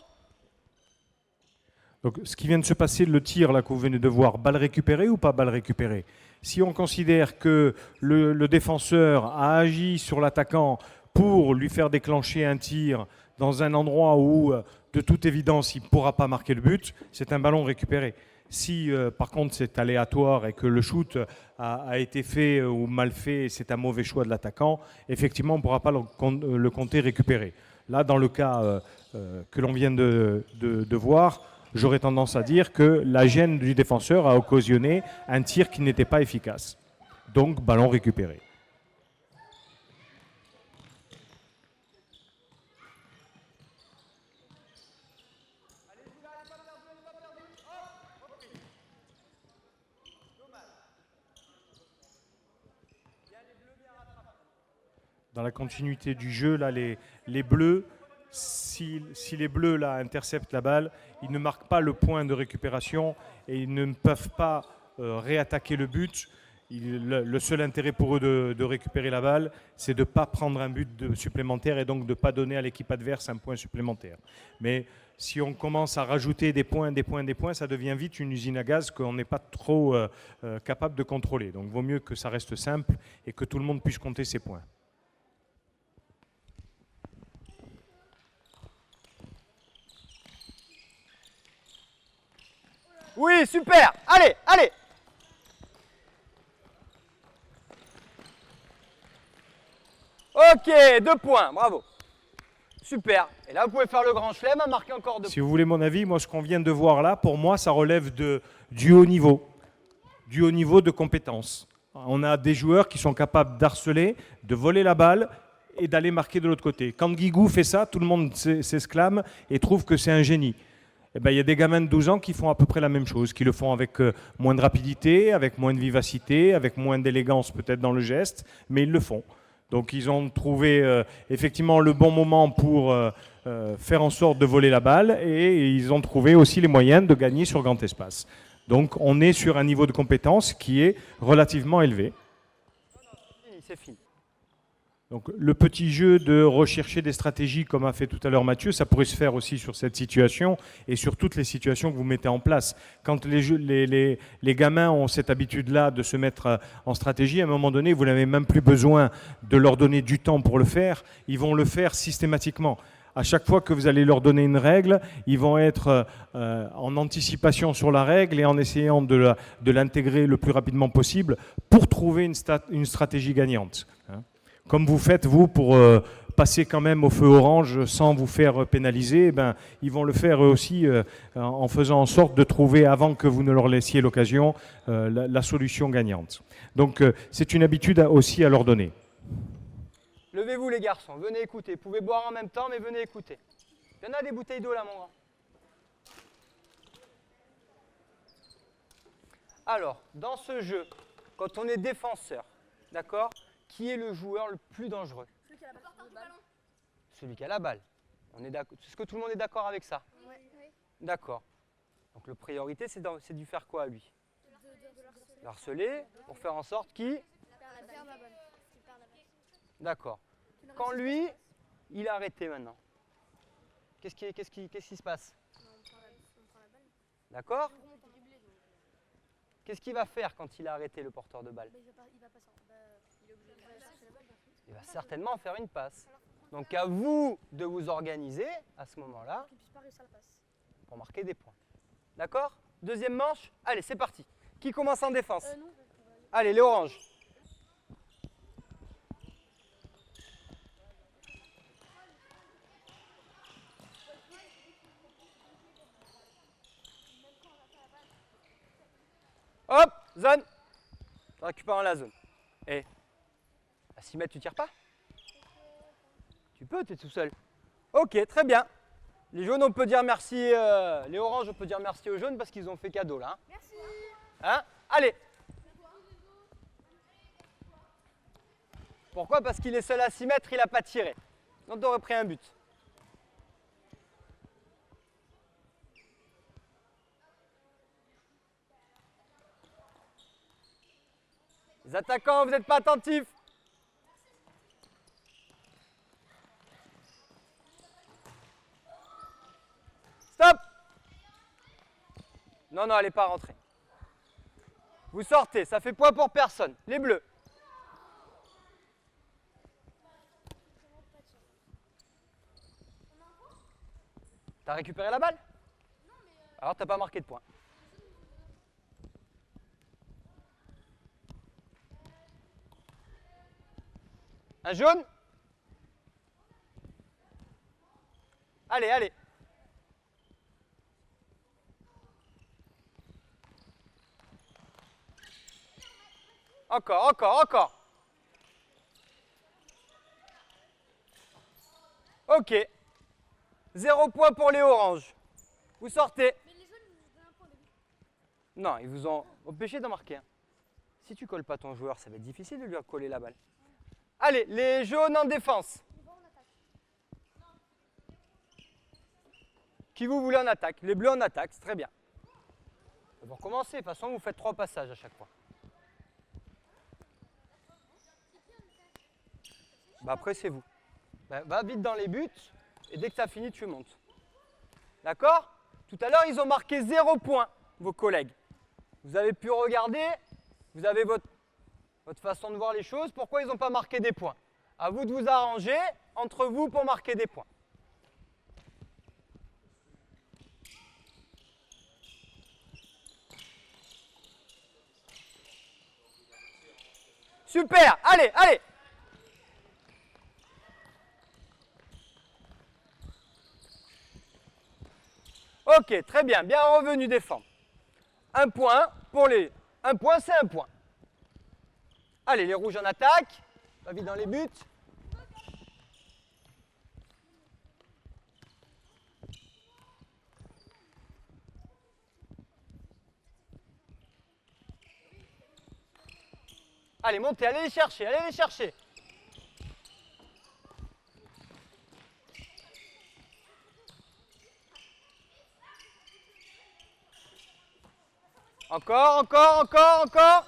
Donc, ce qui vient de se passer, le tir là que vous venez de voir, balle récupérée ou pas balle récupérée? Si on considère que le défenseur a agi sur l'attaquant pour lui faire déclencher un tir dans un endroit où, de toute évidence, il ne pourra pas marquer le but, c'est un ballon récupéré. Si, par contre, c'est aléatoire et que le shoot a été fait ou mal fait, c'est un mauvais choix de l'attaquant, effectivement, on ne pourra pas le compter récupéré. Là, dans le cas que l'on vient de voir, j'aurais tendance à dire que la gêne du défenseur a occasionné un tir qui n'était pas efficace. Donc, ballon récupéré. dans la continuité du jeu, là, les bleus, si les bleus là, interceptent la balle, ils ne marquent pas le point de récupération et ils ne peuvent pas réattaquer le but. Le seul intérêt pour eux de récupérer la balle, c'est de ne pas prendre un but supplémentaire et donc de ne pas donner à l'équipe adverse un point supplémentaire. Mais si on commence à rajouter des points, ça devient vite une usine à gaz qu'on n'est pas trop capable de contrôler. Donc il vaut mieux que ça reste simple et que tout le monde puisse compter ses points. Oui, super. Allez, allez. Ok, 2 points, bravo. Super. Et là, vous pouvez faire le grand chelem, marquer encore 2 points. Si vous voulez mon avis, moi, ce qu'on vient de voir là, pour moi, ça relève du haut niveau de compétence. On a des joueurs qui sont capables d'harceler, de voler la balle et d'aller marquer de l'autre côté. Quand Guigou fait ça, tout le monde s'exclame et trouve que c'est un génie. Eh ben, il y a des gamins de 12 ans qui font à peu près la même chose, qui le font avec moins de rapidité, avec moins de vivacité, avec moins d'élégance peut-être dans le geste, mais ils le font. Donc ils ont trouvé effectivement le bon moment pour faire en sorte de voler la balle et ils ont trouvé aussi les moyens de gagner sur grand espace. Donc on est sur un niveau de compétence qui est relativement élevé. C'est fini. Donc le petit jeu de rechercher des stratégies comme a fait tout à l'heure Mathieu, ça pourrait se faire aussi sur cette situation et sur toutes les situations que vous mettez en place. Quand les gamins ont cette habitude-là de se mettre en stratégie, à un moment donné, vous n'avez même plus besoin de leur donner du temps pour le faire, ils vont le faire systématiquement. À chaque fois que vous allez leur donner une règle, ils vont être en anticipation sur la règle et en essayant de l'intégrer le plus rapidement possible pour trouver une stratégie gagnante. Comme vous faites, vous, pour passer quand même au feu orange sans vous faire pénaliser, eh ben, ils vont le faire eux aussi en faisant en sorte de trouver, avant que vous ne leur laissiez l'occasion, la solution gagnante. Donc c'est une habitude aussi à leur donner. Levez-vous les garçons, venez écouter. Vous pouvez boire en même temps, mais venez écouter. Il y en a des bouteilles d'eau là, mon grand. Alors, dans ce jeu, quand on est défenseur, d'accord ? Qui est le joueur le plus dangereux? Celui qui a la balle. Celui qui a la balle. Est-ce que tout le monde est d'accord avec ça? Oui. D'accord. Donc la priorité, c'est de faire quoi à lui? De L'harceler pour faire en sorte qu'il... perd la balle. D'accord. Quand lui, il a arrêté maintenant, qu'est-ce qui se passe? On prend la balle. D'accord. Qu'est-ce qu'il va faire quand il a arrêté le porteur de balle? Il va passer. Il est obligé de chercher la balle. Il va certainement faire une passe. Donc à vous de vous organiser à ce moment-là Qu'il puisse pas réussir la passe. pour marquer des points. D'accord? Deuxième manche. Allez, c'est parti. Qui commence en défense? Non. Allez, les oranges. Hop, zone. Tu récupères la zone. Et à 6 mètres, tu tires pas? Tu peux, tu es tout seul. Ok, très bien. Les jaunes, on peut dire merci. Les oranges, on peut dire merci aux jaunes parce qu'ils ont fait cadeau là. Hein. Merci. Hein? Allez. Pourquoi? Parce qu'il est seul à 6 mètres, il n'a pas tiré. Donc tu aurais pris un but. Les attaquants, vous n'êtes pas attentifs. Stop! Non, elle n'est pas rentrée. Vous sortez, ça fait point pour personne. Les bleus. T'as récupéré la balle? Alors t'as pas marqué de point. Un jaune? Allez, allez. Encore. Ok. 0 point pour les oranges. Vous sortez. Mais les jaunes, ils vous donnent un point de but. Non, ils vous ont empêché d'en marquer un. Si tu colles pas ton joueur, ça va être difficile de lui coller la balle. Allez, les jaunes en défense. Qui vous voulez en attaque? Les bleus en attaque, c'est très bien. Vous recommencez, de toute façon, vous faites 3 passages à chaque fois. Bah après, c'est vous. Bah, va vite dans les buts, et dès que tu as fini, tu montes. D'accord? Tout à l'heure, ils ont marqué 0 points, vos collègues. Vous avez pu regarder, vous avez votre façon de voir les choses. Pourquoi ils n'ont pas marqué des points? À vous de vous arranger entre vous pour marquer des points. Super, allez, allez. Ok, très bien, bien revenu défendre. Un point pour les... Un point, c'est un point. Allez, les rouges en attaque. Va vite dans les buts. Allez, montez, allez les chercher, allez les chercher. Encore, encore, encore, encore.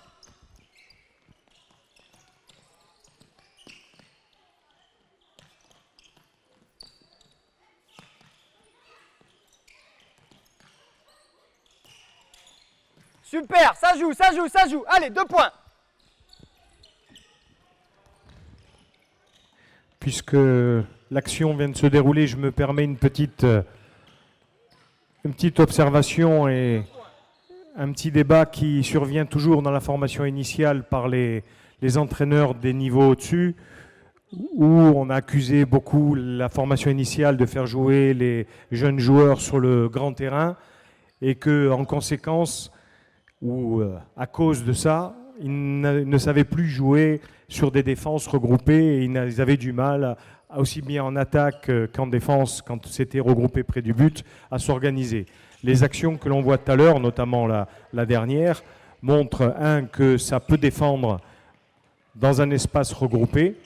Super, ça joue, ça joue, ça joue. Allez, 2 points. Puisque l'action vient de se dérouler, je me permets une petite observation et un petit débat qui survient toujours dans la formation initiale par les entraîneurs des niveaux au-dessus, où on a accusé beaucoup la formation initiale de faire jouer les jeunes joueurs sur le grand terrain et que, en conséquence, ou à cause de ça, ils ne savaient plus jouer sur des défenses regroupées et ils avaient du mal, aussi bien en attaque qu'en défense, quand c'était regroupé près du but, à s'organiser. Les actions que l'on voit tout à l'heure, notamment la dernière, montrent, que ça peut défendre dans un espace regroupé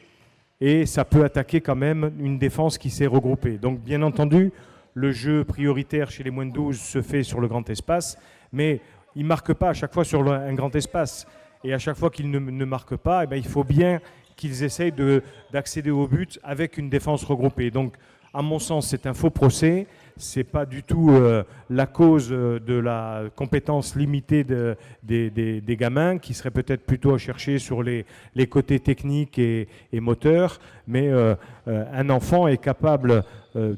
et ça peut attaquer quand même une défense qui s'est regroupée. Donc bien entendu, le jeu prioritaire chez les moins de 12 se fait sur le grand espace, mais ils ne marquent pas à chaque fois sur un grand espace. Et à chaque fois qu'ils ne marquent pas, eh bien, il faut bien qu'ils essayent d'accéder au but avec une défense regroupée. Donc, à mon sens, c'est un faux procès. Ce n'est pas du tout la cause de la compétence limitée des gamins, qui serait peut-être plutôt à chercher sur les côtés techniques et moteurs. Mais un enfant est capable,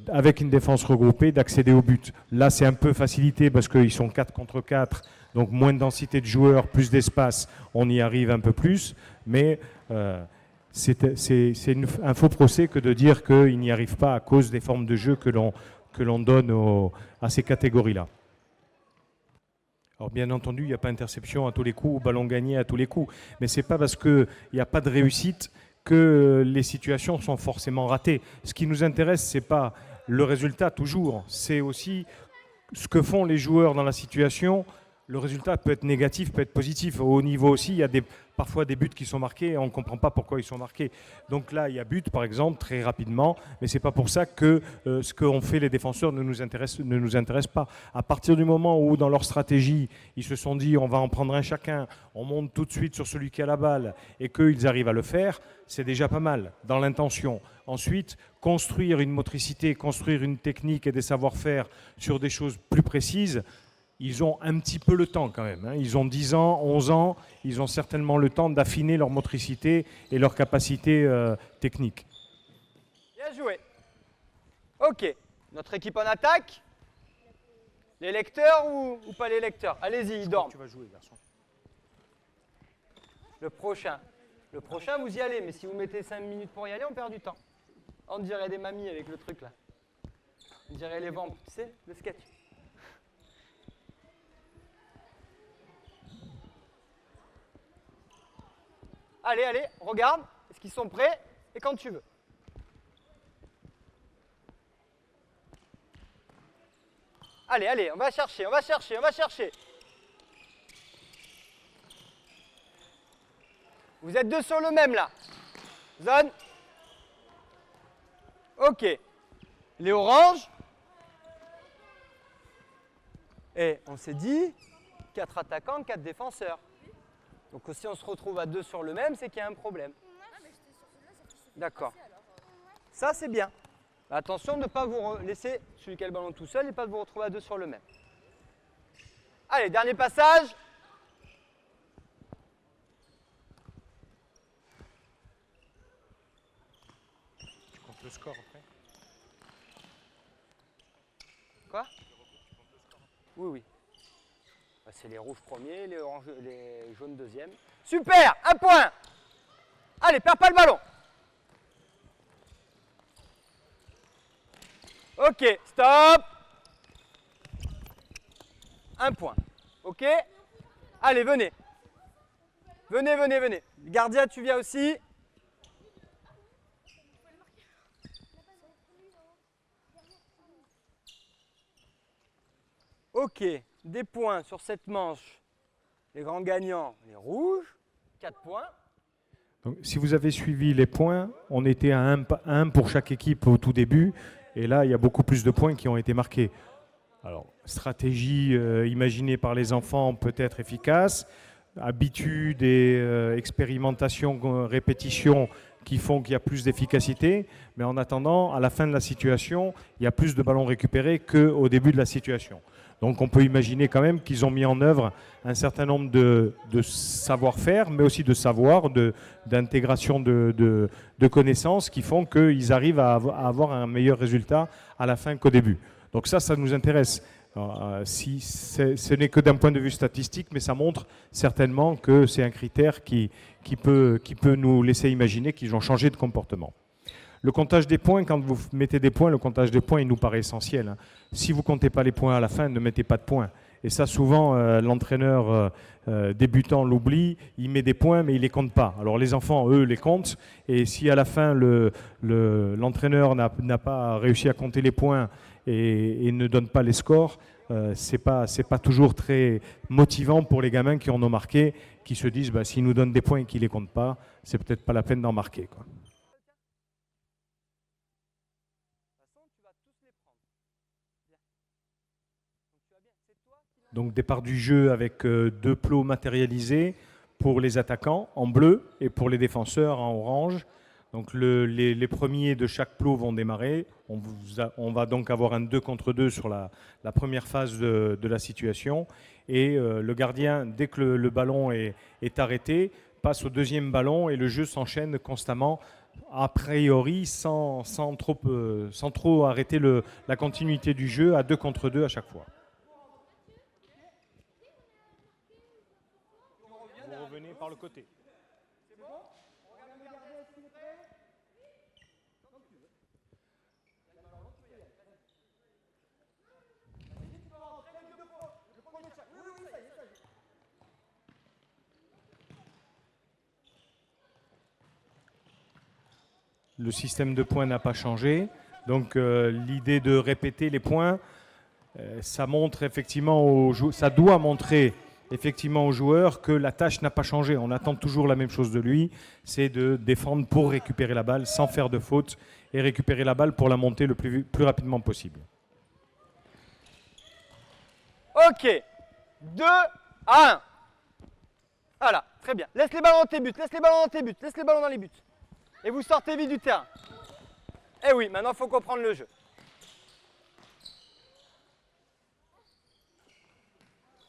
avec une défense regroupée, d'accéder au but. Là, c'est un peu facilité parce qu'ils sont 4 contre 4. Donc moins de densité de joueurs, plus d'espace, on y arrive un peu plus. Mais c'est un faux procès que de dire qu'ils n'y arrivent pas à cause des formes de jeu que l'on donne à ces catégories-là. Alors bien entendu, il n'y a pas interception à tous les coups, ou ballon gagné à tous les coups. Mais ce n'est pas parce qu'il n'y a pas de réussite que les situations sont forcément ratées. Ce qui nous intéresse, ce n'est pas le résultat toujours. C'est aussi ce que font les joueurs dans la situation. Le résultat peut être négatif, peut être positif. Au haut niveau aussi, il y a parfois des buts qui sont marqués et on ne comprend pas pourquoi ils sont marqués. Donc là, il y a but, par exemple, très rapidement, mais ce n'est pas pour ça que ce qu'ont fait les défenseurs ne nous intéresse pas. À partir du moment où, dans leur stratégie, ils se sont dit on va en prendre un chacun, on monte tout de suite sur celui qui a la balle et qu'ils arrivent à le faire, c'est déjà pas mal dans l'intention. Ensuite, construire une motricité, construire une technique et des savoir-faire sur des choses plus précises, ils ont un petit peu le temps quand même. Ils ont 10 ans, 11 ans, ils ont certainement le temps d'affiner leur motricité et leur capacité technique. Bien joué. Ok, notre équipe en attaque. Les lecteurs ou pas les lecteurs? Allez-y, ils dorment. Tu vas jouer, garçon. Le prochain, vous y allez, mais si vous mettez 5 minutes pour y aller, on perd du temps. On dirait des mamies avec le truc là. On dirait les vampes, tu sais, le sketch. Allez, allez, regarde, est-ce qu'ils sont prêts? Et quand tu veux. Allez, allez, on va chercher, on va chercher, on va chercher. Vous êtes deux sur le même là. Zone. Ok. Les oranges. Et on s'est dit 4 attaquants, 4 défenseurs. Donc si on se retrouve à 2 sur le même, c'est qu'il y a un problème. D'accord. Ça, c'est bien. Attention de ne pas vous laisser celui qui a le ballon tout seul et pas de vous retrouver à 2 sur le même. Allez, dernier passage. Tu comptes le score après? Quoi? Oui, oui. Bah, c'est les rouges premiers, les jaunes deuxièmes. Super, 1 point. Allez, perds pas le ballon. Ok, stop. 1 point. Ok. Allez, venez. Venez, venez, venez. Gardien, tu viens aussi. Ok, des points sur cette manche. Les grands gagnants, les rouges. 4 points. Donc, si vous avez suivi les points, on était à 1 pour chaque équipe au tout début. Et là, il y a beaucoup plus de points qui ont été marqués. Alors, stratégie imaginée par les enfants peut être efficace. Habitude et expérimentation, répétition qui font qu'il y a plus d'efficacité. Mais en attendant, à la fin de la situation, il y a plus de ballons récupérés qu'au début de la situation. Donc on peut imaginer quand même qu'ils ont mis en œuvre un certain nombre de savoir-faire, mais aussi de savoir, d'intégration de connaissances qui font qu'ils arrivent à avoir un meilleur résultat à la fin qu'au début. Donc ça nous intéresse. Si ce n'est que d'un point de vue statistique, mais ça montre certainement que c'est un critère qui peut nous laisser imaginer qu'ils ont changé de comportement. Le comptage des points, quand vous mettez des points, le comptage des points, il nous paraît essentiel. Si vous ne comptez pas les points à la fin, ne mettez pas de points. Et ça, souvent, l'entraîneur débutant l'oublie, il met des points, mais il ne les compte pas. Alors les enfants, eux, les comptent. Et si à la fin, l'entraîneur n'a pas réussi à compter les points et ne donne pas les scores, c'est pas toujours très motivant pour les gamins qui en ont marqué, qui se disent, s'ils nous donnent des points et qu'ils ne les comptent pas, c'est peut-être pas la peine d'en marquer, quoi. Donc départ du jeu avec 2 plots matérialisés pour les attaquants en bleu et pour les défenseurs en orange. Donc les premiers de chaque plot vont démarrer. On va donc avoir un 2 contre 2 sur la première phase de la situation. Et le gardien, dès que le ballon est arrêté, passe au deuxième ballon et le jeu s'enchaîne constamment, a priori sans trop arrêter la continuité du jeu à 2 contre 2 à chaque fois. Vous revenez par le côté. Le système de points n'a pas changé. Donc l'idée de répéter les points, ça montre effectivement ça doit montrer effectivement aux joueurs que la tâche n'a pas changé. On attend toujours la même chose de lui, c'est de défendre pour récupérer la balle sans faire de faute et récupérer la balle pour la monter le plus rapidement possible. Ok, 2 à 1. Voilà, très bien. Laisse les ballons dans tes buts, laisse les ballons dans tes buts, laisse les ballons dans les buts. Et vous sortez vite du terrain. Eh oui, maintenant il faut comprendre le jeu.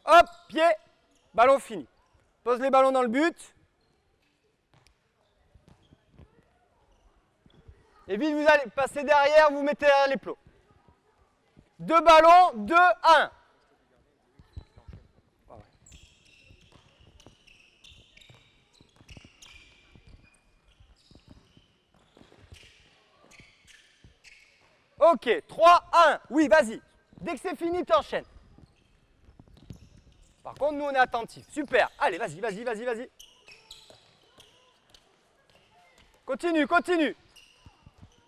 Hop, pied, ballon fini. Pose les ballons dans le but. Et vite, vous allez passer derrière, vous mettez les plots. 2 ballons, 2 à 1. Ok, 3, 1. Oui, vas-y. Dès que c'est fini, t'enchaînes. Par contre, nous, on est attentifs. Super. Allez, vas-y, vas-y, vas-y, vas-y. Continue, continue.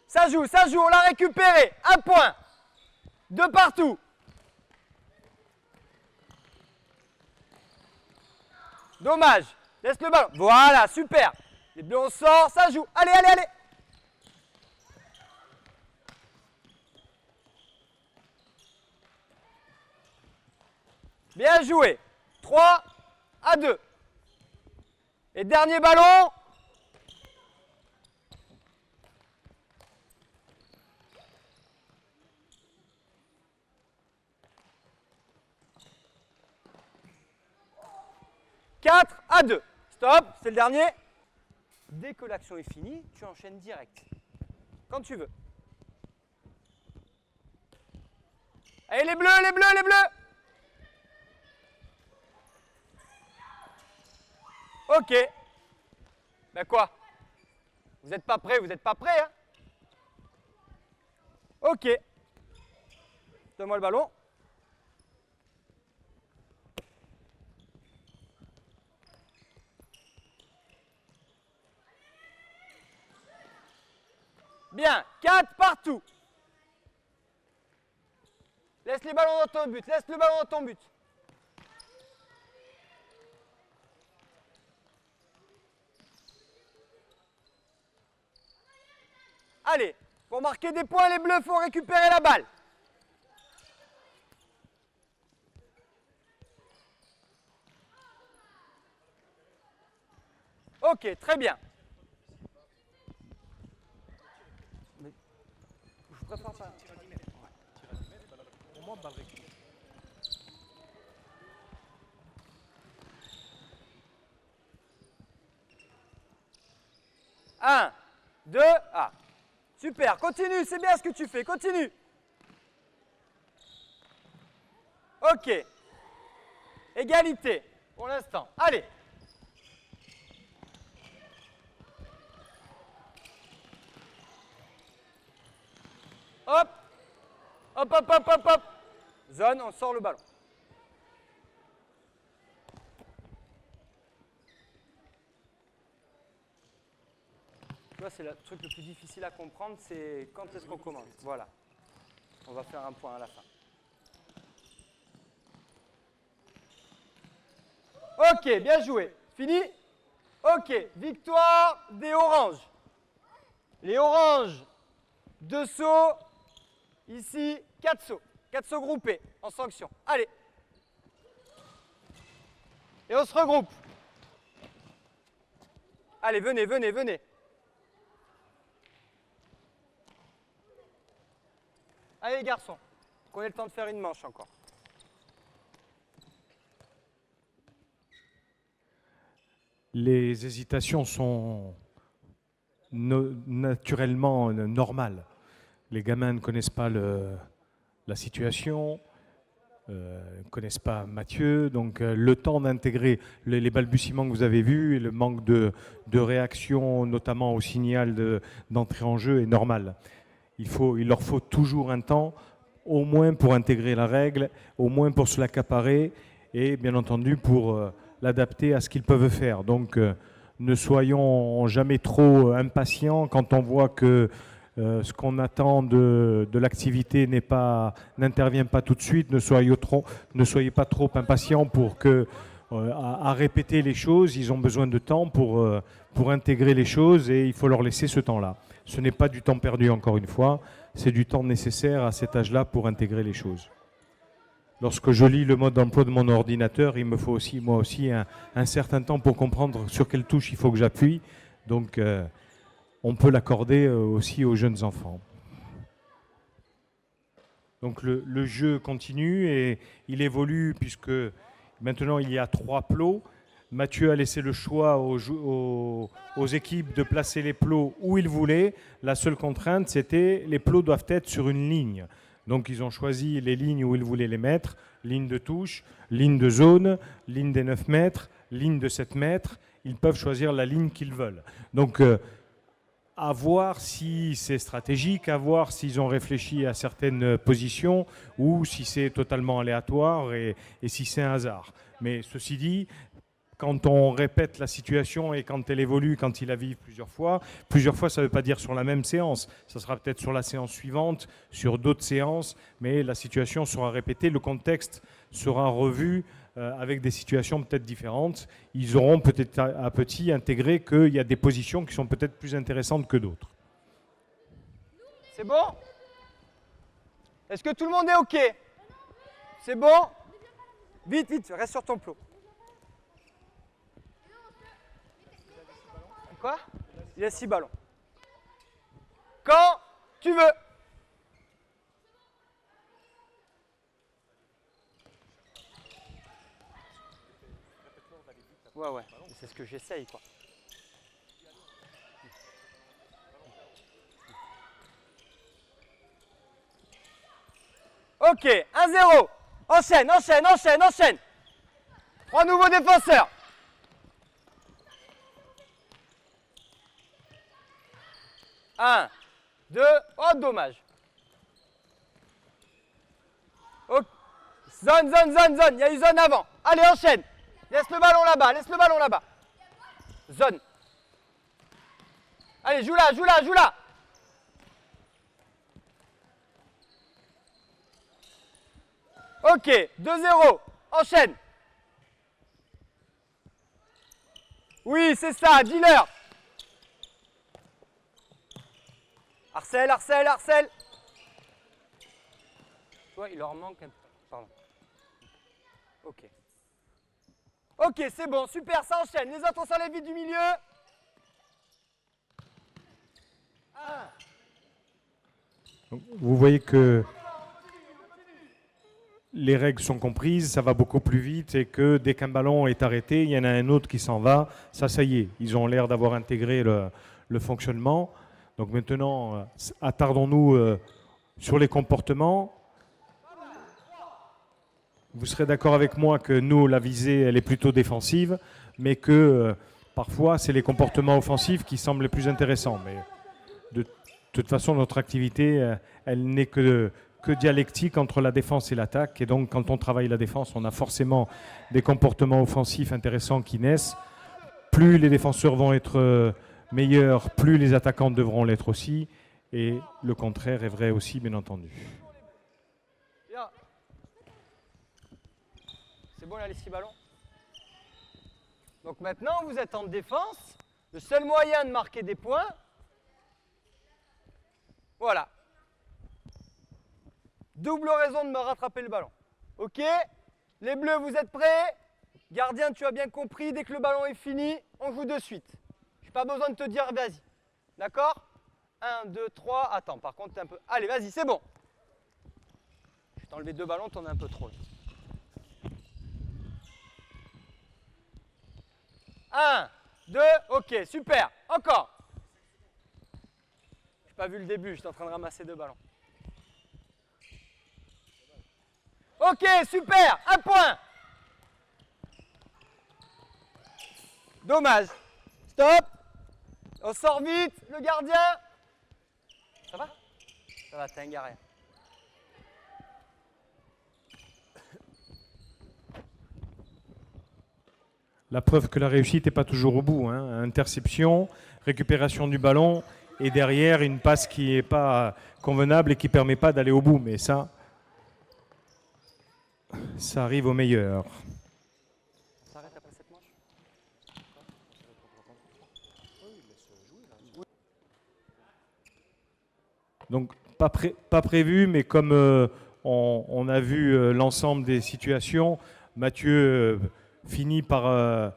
Ça joue, on l'a récupéré. 1 point. 2 partout. Dommage. Laisse le ballon. Voilà, super. Les bleus, on sort, ça joue. Allez, allez, allez. Bien joué. 3-2. Et dernier ballon. « 4-2. Stop, c'est le dernier. Dès que l'action est finie, tu enchaînes direct. Quand tu veux. Allez, les bleus, les bleus, les bleus. Ok. Ben quoi? Vous n'êtes pas prêts, vous n'êtes pas prêts, hein? Ok. Donne-moi le ballon. Bien, 4 partout. Laisse les ballons dans ton but, laisse le ballon dans ton but. Allez, pour marquer des points, les bleus, il faut récupérer la balle. Ok, très bien. Je préfère pas. Pour moi, balle récup. 1, 2, ah. Super, continue, c'est bien ce que tu fais, continue. Ok. Égalité, pour l'instant. Allez. Hop. Hop, hop, hop, hop, hop. Zone, on sort le ballon. Tu vois, c'est le truc le plus difficile à comprendre, c'est quand est-ce qu'on commence. Voilà. On va faire un point à la fin. Ok, bien joué. Fini? Ok, victoire des oranges. Les oranges, 2 sauts. Ici, 4 sauts. 4 sauts groupés en sanction. Allez. Et on se regroupe. Allez, venez, venez, venez. Allez les garçons, qu'on ait le temps de faire une manche encore. Les hésitations sont naturellement normales. Les gamins ne connaissent pas la situation, ne connaissent pas Mathieu, donc le temps d'intégrer les balbutiements que vous avez vus et le manque de réaction, notamment au signal d'entrée en jeu, est normal. Il leur faut toujours un temps, au moins pour intégrer la règle, au moins pour se l'accaparer et bien entendu pour l'adapter à ce qu'ils peuvent faire. Donc ne soyons jamais trop impatients quand on voit que ce qu'on attend de l'activité n'intervient pas tout de suite. Ne soyez pas trop impatients pour à répéter les choses. Ils ont besoin de temps pour intégrer les choses et il faut leur laisser ce temps-là. Ce n'est pas du temps perdu, encore une fois, c'est du temps nécessaire à cet âge-là pour intégrer les choses. Lorsque je lis le mode d'emploi de mon ordinateur, il me faut aussi, moi aussi, un certain temps pour comprendre sur quelle touche il faut que j'appuie. Donc, on peut l'accorder aussi aux jeunes enfants. Donc, le jeu continue et il évolue puisque maintenant il y a 3 plots. Mathieu a laissé le choix aux équipes de placer les plots où ils voulaient. La seule contrainte, c'était les plots doivent être sur une ligne. Donc ils ont choisi les lignes où ils voulaient les mettre. Ligne de touche, ligne de zone, ligne des 9 mètres, ligne de 7 mètres. Ils peuvent choisir la ligne qu'ils veulent. Donc à voir si c'est stratégique, à voir s'ils ont réfléchi à certaines positions ou si c'est totalement aléatoire et si c'est un hasard. Mais ceci dit, quand on répète la situation et quand elle évolue, quand il la vit plusieurs fois, ça ne veut pas dire sur la même séance. Ça sera peut-être sur la séance suivante, sur d'autres séances, mais la situation sera répétée, le contexte sera revu avec des situations peut-être différentes, ils auront peut-être à petit intégré qu'il y a des positions qui sont peut-être plus intéressantes que d'autres. C'est bon? Est-ce que tout le monde est OK? C'est bon? Vite, vite, reste sur ton plot. Quoi? Il y a 6 ballons. Quand tu veux. Ouais, c'est ce que j'essaye, quoi. Ok, 1-0. Enchaîne, enchaîne, enchaîne, enchaîne. 3 nouveaux défenseurs. 1, 2, oh dommage. Okay. Zone, zone, zone, zone, il y a eu zone avant. Allez, enchaîne. Laisse le ballon là-bas, laisse le ballon là-bas. Zone. Allez, joue là, joue là, joue là. Ok, 2-0, enchaîne. Oui, c'est ça, dealer. Harcèle, harcèle, harcèle. Tu vois, il leur manque un peu. Pardon. Ok. Ok, c'est bon, super, ça enchaîne. Les autres, on s'enlève vite du milieu. 1. Donc, vous voyez que les règles sont comprises, ça va beaucoup plus vite et que dès qu'un ballon est arrêté, il y en a un autre qui s'en va. Ça y est, ils ont l'air d'avoir intégré le fonctionnement. Donc maintenant, attardons-nous sur les comportements. Vous serez d'accord avec moi que nous, la visée, elle est plutôt défensive, mais que parfois, c'est les comportements offensifs qui semblent les plus intéressants. Mais de toute façon, notre activité, elle n'est que dialectique entre la défense et l'attaque. Et donc, quand on travaille la défense, on a forcément des comportements offensifs intéressants qui naissent. Plus les défenseurs vont être meilleurs, plus les attaquants devront l'être aussi. Et le contraire est vrai aussi, bien entendu. C'est bon là, les 6 ballons? Donc maintenant, vous êtes en défense. Le seul moyen de marquer des points, voilà. Double raison de me rattraper le ballon. Ok? Les bleus, vous êtes prêts? Gardien, tu as bien compris, dès que le ballon est fini, on joue de suite. Je n'ai pas besoin de te dire vas-y. D'accord? 1, 2, 3. Attends, par contre, t'es un peu... Allez, vas-y, c'est bon. Je vais t'enlever 2 ballons, t'en as un peu trop. 1, 2, ok, super. Encore. J'ai pas vu le début, j'étais en train de ramasser 2 ballons. Ok, super, 1 point. Dommage. Stop. On sort vite, le gardien. Ça va? Ça va, t'es un gars rien. La preuve que la réussite n'est pas toujours au bout. Interception, récupération du ballon et derrière une passe qui n'est pas convenable et qui ne permet pas d'aller au bout. Mais ça arrive au meilleur. Ça arrête après cette manche? Donc pas prévu, mais comme on a vu l'ensemble des situations, Mathieu finit par une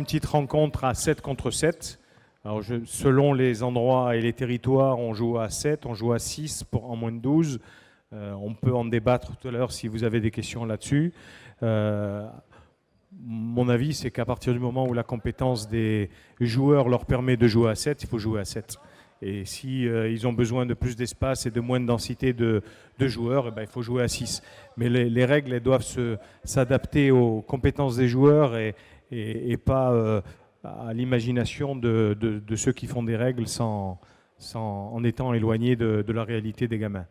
petite rencontre à 7 contre 7. Alors selon les endroits et les territoires, on joue à 7, on joue à 6 en moins de 12. On peut en débattre tout à l'heure si vous avez des questions là-dessus. Mon avis, c'est qu'à partir du moment où la compétence des joueurs leur permet de jouer à 7, il faut jouer à 7. Et si ils ont besoin de plus d'espace et de moins de densité de joueurs, il faut jouer à 6. Mais les règles, elles doivent s'adapter aux compétences des joueurs et pas à l'imagination de ceux qui font des règles en étant éloignés de la réalité des gamins.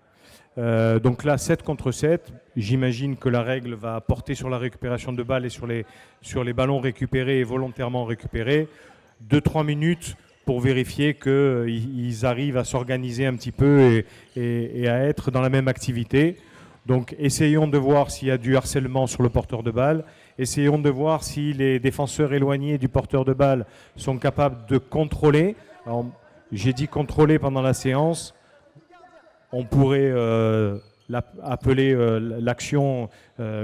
Donc là, 7 contre 7, j'imagine que la règle va porter sur la récupération de balles et sur les ballons récupérés et volontairement récupérés. 2-3 minutes pour vérifier qu'ils arrivent à s'organiser un petit peu et à être dans la même activité. Donc essayons de voir s'il y a du harcèlement sur le porteur de balle, essayons de voir si les défenseurs éloignés du porteur de balle sont capables de contrôler. Alors, j'ai dit contrôler pendant la séance, on pourrait appeler l'action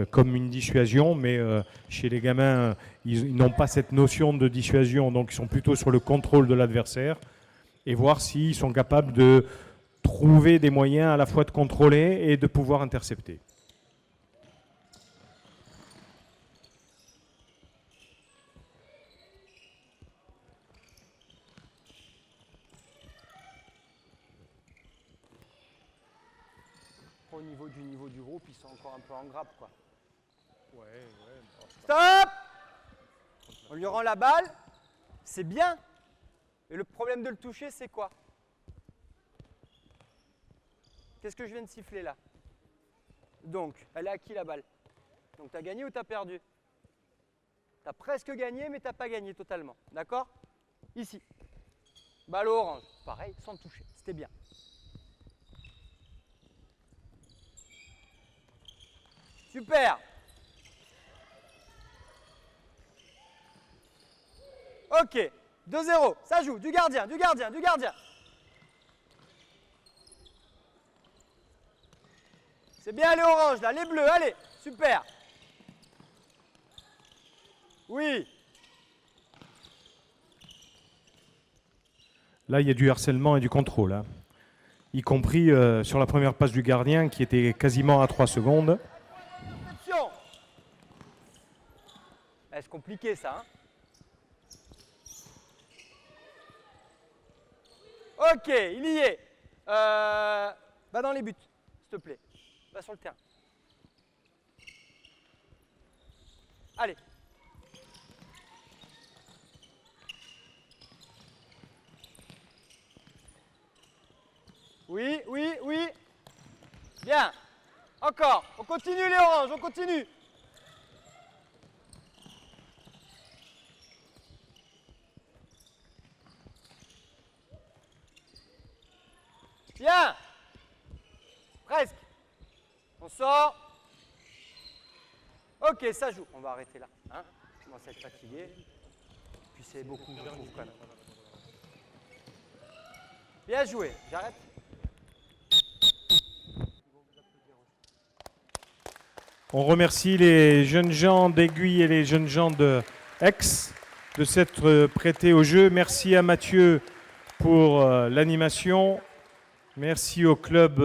comme une dissuasion, mais chez les gamins, ils n'ont pas cette notion de dissuasion, donc ils sont plutôt sur le contrôle de l'adversaire, et voir s'ils sont capables de trouver des moyens à la fois de contrôler et de pouvoir intercepter. Au niveau du groupe, ils sont encore un peu en grappe, quoi. Stop! On lui rend la balle, c'est bien. Et le problème de le toucher, c'est quoi? Qu'est-ce que je viens de siffler là? Donc, elle est à qui la balle? Donc, tu as gagné ou tu as perdu? Tu as presque gagné, mais tu n'as pas gagné totalement. D'accord? Ici. Balle au orange. Pareil, sans toucher. C'était bien. Super! Ok. 2-0. Ça joue. Du gardien, du gardien, du gardien. C'est bien les oranges là, les bleus, allez, super. Oui. Là, il y a du harcèlement et du contrôle, hein. Y compris sur la première passe du gardien qui était quasiment à 3 secondes. Attention. C'est compliqué ça, hein. Ok, il y est. Va dans les buts, s'il te plaît. Va sur le terrain. Allez. Oui, oui, oui. Bien. Encore. On continue les oranges, on continue. Bien. Presque. On sort. Ok, ça joue. On va arrêter là. Hein, je commence à être fatigué. Puis c'est beaucoup, je trouve, quand même. Bien joué. J'arrête. On remercie les jeunes gens d'Aiguille et les jeunes gens de Aix de s'être prêtés au jeu. Merci à Mathieu pour l'animation. Merci au club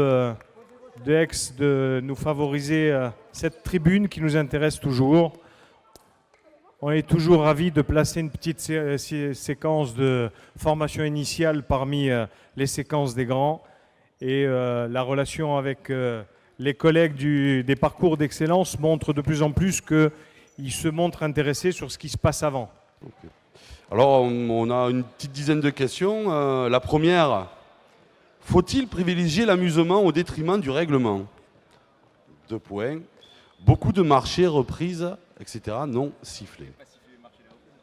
de Aix de nous favoriser cette tribune qui nous intéresse toujours. On est toujours ravis de placer une petite séquence de formation initiale parmi les séquences des grands. Et la relation avec les collègues des parcours d'excellence montre de plus en plus qu'ils se montrent intéressés sur ce qui se passe avant. Okay. Alors, on a une petite dizaine de questions. La première, faut-il privilégier l'amusement au détriment du règlement? 2 points. Beaucoup de marchés, reprises, etc. non sifflés.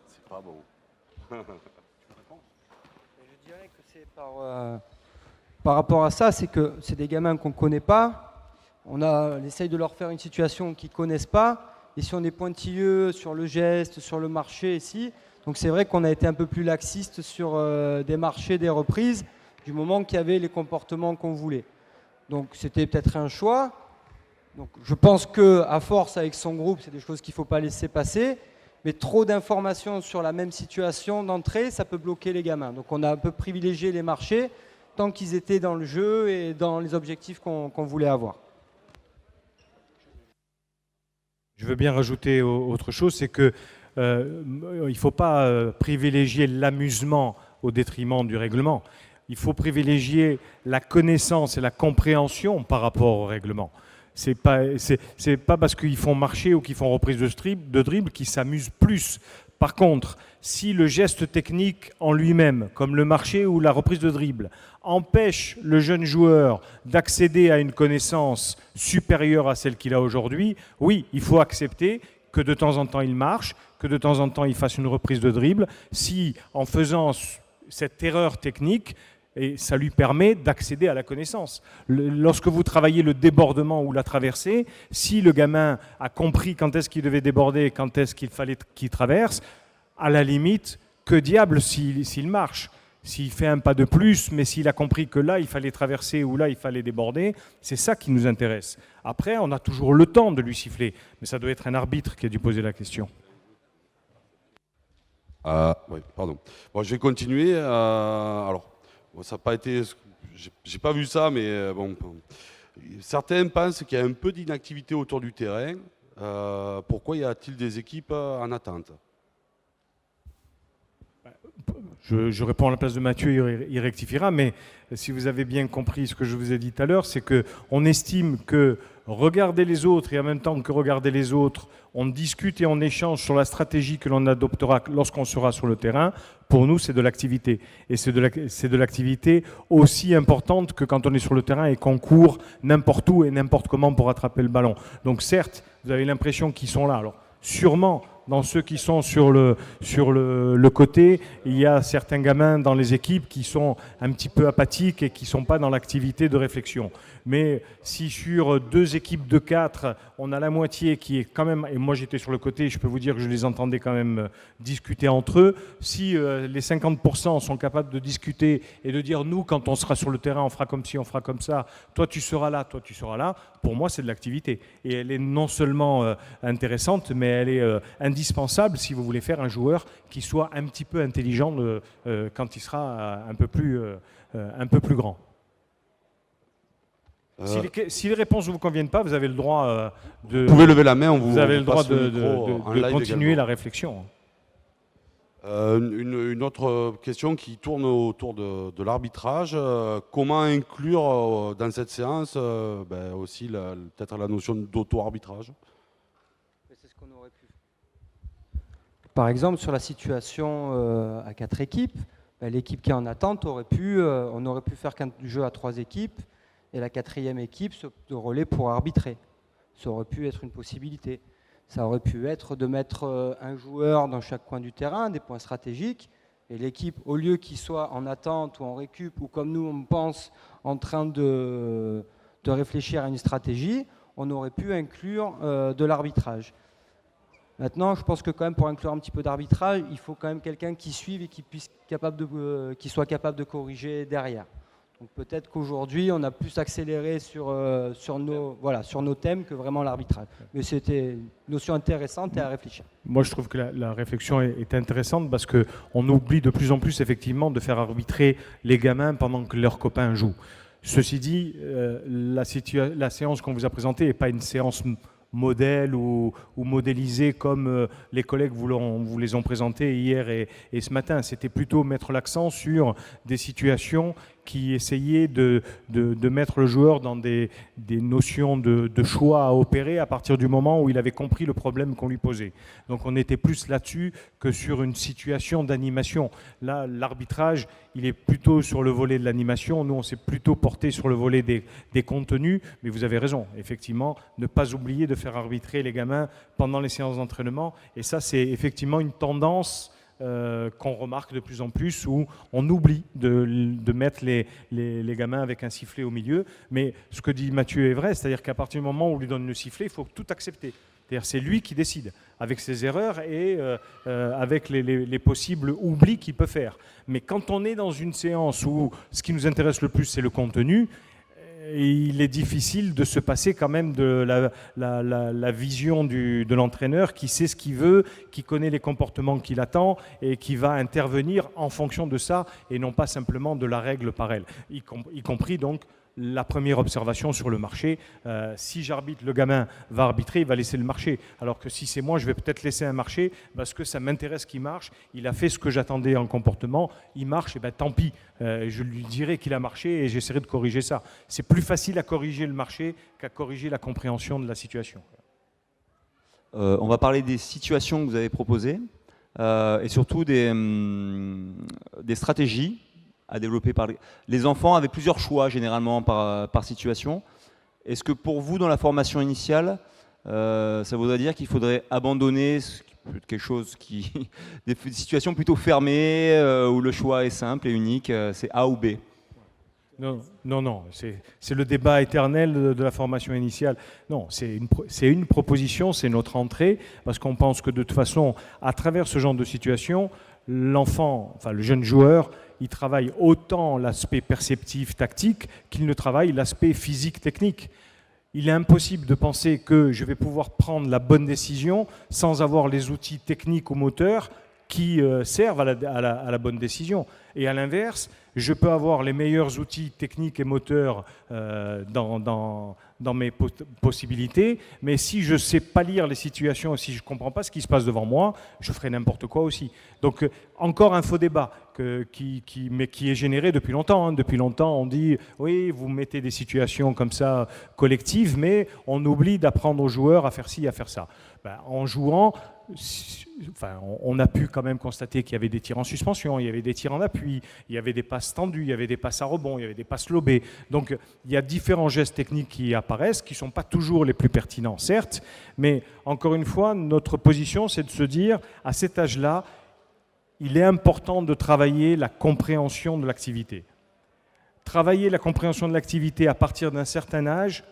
C'est pas bon. Je dirais que c'est par rapport à ça, c'est que c'est des gamins qu'on ne connaît pas. On essaye de leur faire une situation qu'ils ne connaissent pas. Et si on est pointilleux sur le geste, sur le marché ici, donc c'est vrai qu'on a été un peu plus laxiste sur des marchés, des reprises, du moment qu'il y avait les comportements qu'on voulait. Donc c'était peut-être un choix. Donc je pense qu'à force avec son groupe, c'est des choses qu'il ne faut pas laisser passer. Mais trop d'informations sur la même situation d'entrée, ça peut bloquer les gamins. Donc on a un peu privilégié les marchés tant qu'ils étaient dans le jeu et dans les objectifs qu'on voulait avoir. Je veux bien rajouter autre chose, c'est qu'il ne faut pas privilégier l'amusement au détriment du règlement. Il faut privilégier la connaissance et la compréhension par rapport au règlement. C'est pas parce qu'ils font marcher ou qu'ils font reprise de dribble qu'ils s'amusent plus. Par contre, si le geste technique en lui-même, comme le marché ou la reprise de dribble, empêche le jeune joueur d'accéder à une connaissance supérieure à celle qu'il a aujourd'hui, oui, il faut accepter que de temps en temps il marche, que de temps en temps il fasse une reprise de dribble, si en faisant cette erreur technique, Et ça lui permet d'accéder à la connaissance. Lorsque vous travaillez le débordement ou la traversée, si le gamin a compris quand est-ce qu'il devait déborder, quand est-ce qu'il fallait qu'il traverse, à la limite, que diable s'il marche. S'il fait un pas de plus, mais s'il a compris que là, il fallait traverser ou là, il fallait déborder, c'est ça qui nous intéresse. Après, on a toujours le temps de lui siffler, mais ça doit être un arbitre qui a dû poser la question. Oui, pardon. Bon, je vais continuer. Alors, bon, ça n'a pas été... J'ai pas vu ça, mais bon. Certains pensent qu'il y a un peu d'inactivité autour du terrain. Pourquoi y a-t-il des équipes en attente ? Je réponds à la place de Mathieu, il rectifiera, mais si vous avez bien compris ce que je vous ai dit tout à l'heure, c'est qu'on estime que regarder les autres et en même temps que regarder les autres, on discute et on échange sur la stratégie que l'on adoptera lorsqu'on sera sur le terrain. Pour nous, c'est de l'activité. Et c'est de l'activité aussi importante que quand on est sur le terrain et qu'on court n'importe où et n'importe comment pour attraper le ballon. Donc certes, vous avez l'impression qu'ils sont là. Alors sûrement, dans ceux qui sont sur le côté, il y a certains gamins dans les équipes qui sont un petit peu apathiques et qui ne sont pas dans l'activité de réflexion. Mais si sur 2 équipes de 4, on a la moitié qui est quand même, et moi j'étais sur le côté, je peux vous dire que je les entendais quand même discuter entre eux, si les 50% sont capables de discuter et de dire nous, quand on sera sur le terrain, on fera comme ci, on fera comme ça, toi tu seras là, pour moi c'est de l'activité. Et elle est non seulement intéressante, mais elle est indispensable si vous voulez faire un joueur qui soit un petit peu intelligent quand il sera un peu plus grand. Si les réponses ne vous conviennent pas, vous avez le droit de... Vous pouvez lever la main, vous avez le droit de de continuer également la réflexion. Une autre question qui tourne autour de l'arbitrage. Comment inclure dans cette séance aussi peut-être la notion d'auto-arbitrage ? C'est ce qu'on aurait pu. Par exemple, sur la situation à 4 équipes, l'équipe qui est en attente on aurait pu faire qu'un jeu à 3 équipes et la 4e équipe de relais pour arbitrer. Ça aurait pu être une possibilité. Ça aurait pu être de mettre un joueur dans chaque coin du terrain, des points stratégiques, et l'équipe, au lieu qu'il soit en attente ou en récup, ou comme nous on pense, en train de réfléchir à une stratégie, on aurait pu inclure de l'arbitrage. Maintenant, je pense que quand même pour inclure un petit peu d'arbitrage, il faut quand même quelqu'un qui suive et qui soit capable de corriger derrière. Donc peut-être qu'aujourd'hui, on a plus accéléré sur nos thèmes que vraiment l'arbitrage. Mais c'était une notion intéressante et à réfléchir. Moi, je trouve que la réflexion est intéressante parce qu'on oublie de plus en plus effectivement de faire arbitrer les gamins pendant que leurs copains jouent. Ceci dit, la séance qu'on vous a présentée n'est pas une séance modèle ou modélisés comme les collègues vous les ont présentés hier et ce matin. C'était plutôt mettre l'accent sur des situations qui essayaient de mettre le joueur dans des notions de choix à opérer à partir du moment où il avait compris le problème qu'on lui posait. Donc on était plus là-dessus que sur une situation d'animation. Là, l'arbitrage, il est plutôt sur le volet de l'animation. Nous, on s'est plutôt porté sur le volet des contenus. Mais vous avez raison, effectivement, ne pas oublier de faire arbitrer les gamins pendant les séances d'entraînement. Et ça, c'est effectivement une tendance qu'on remarque de plus en plus, où on oublie de mettre les gamins avec un sifflet au milieu. Mais ce que dit Mathieu est vrai, c'est-à-dire qu'à partir du moment où on lui donne le sifflet, il faut tout accepter. C'est-à-dire c'est lui qui décide, avec ses erreurs et avec les possibles oublis qu'il peut faire. Mais quand on est dans une séance où ce qui nous intéresse le plus, c'est le contenu, il est difficile de se passer quand même de la vision de l'entraîneur qui sait ce qu'il veut, qui connaît les comportements qu'il attend et qui va intervenir en fonction de ça et non pas simplement de la règle par elle, y compris donc la première observation sur le marché. Si j'arbitre, le gamin va arbitrer, il va laisser le marché. Alors que si c'est moi, je vais peut-être laisser un marché parce que ça m'intéresse qu'il marche. Il a fait ce que j'attendais en comportement, il marche, et ben tant pis. Je lui dirai qu'il a marché et j'essaierai de corriger ça. C'est plus facile à corriger le marché qu'à corriger la compréhension de la situation. On va parler des situations que vous avez proposées et surtout des stratégies à développer par les enfants avec plusieurs choix généralement par situation. Est-ce que pour vous, dans la formation initiale, ça voudrait dire qu'il faudrait abandonner quelque chose des situations plutôt fermées où le choix est simple et unique, c'est A ou B? Non, non, non, c'est le débat éternel de la formation initiale. Non, c'est une proposition, c'est notre entrée, parce qu'on pense que de toute façon, à travers ce genre de situation, l'enfant, enfin le jeune joueur, il travaille autant l'aspect perceptif, tactique, qu'il ne travaille l'aspect physique, technique. Il est impossible de penser que je vais pouvoir prendre la bonne décision sans avoir les outils techniques ou moteurs qui servent à la bonne décision. Et à l'inverse, je peux avoir les meilleurs outils techniques et moteurs dans mes possibilités, mais si je ne sais pas lire les situations, si je ne comprends pas ce qui se passe devant moi, je ferai n'importe quoi aussi. Donc encore un faux débat mais qui est généré depuis longtemps. Depuis longtemps, on dit, oui, vous mettez des situations comme ça collectives, mais on oublie d'apprendre aux joueurs à faire ci, à faire ça. En jouant, on a pu quand même constater qu'il y avait des tirs en suspension, il y avait des tirs en appui, il y avait des passes tendues, il y avait des passes à rebond, il y avait des passes lobées. Donc il y a différents gestes techniques qui apparaissent, qui ne sont pas toujours les plus pertinents, certes, mais encore une fois, notre position, c'est de se dire, à cet âge-là, il est important de travailler la compréhension de l'activité. Travailler la compréhension de l'activité à partir d'un certain âge,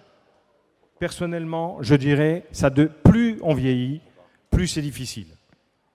personnellement, je dirais, plus on vieillit, plus c'est difficile.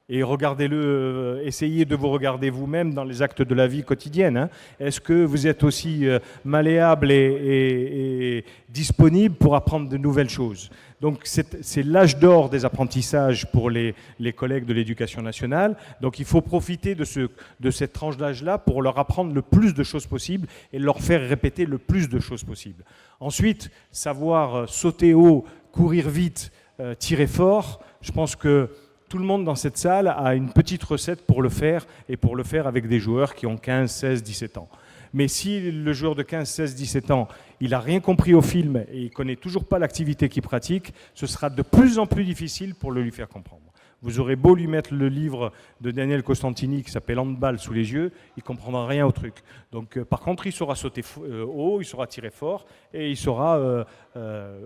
Et regardez-le, essayez de vous regarder vous-même dans les actes de la vie quotidienne. Est-ce que vous êtes aussi malléable et disponible pour apprendre de nouvelles choses? Donc c'est l'âge d'or des apprentissages pour les collègues de l'éducation nationale. Donc il faut profiter de cette tranche d'âge-là pour leur apprendre le plus de choses possible et leur faire répéter le plus de choses possible. Ensuite, savoir sauter haut, courir vite, tirer fort, je pense que tout le monde dans cette salle a une petite recette pour le faire, et pour le faire avec des joueurs qui ont 15, 16, 17 ans. Mais si le joueur de 15, 16, 17 ans, il n'a rien compris au film et il ne connaît toujours pas l'activité qu'il pratique, ce sera de plus en plus difficile pour le lui faire comprendre. Vous aurez beau lui mettre le livre de Daniel Costantini qui s'appelle Handball sous les yeux, il ne comprendra rien au truc. Donc, par contre, il saura sauter haut, il saura tirer fort et il saura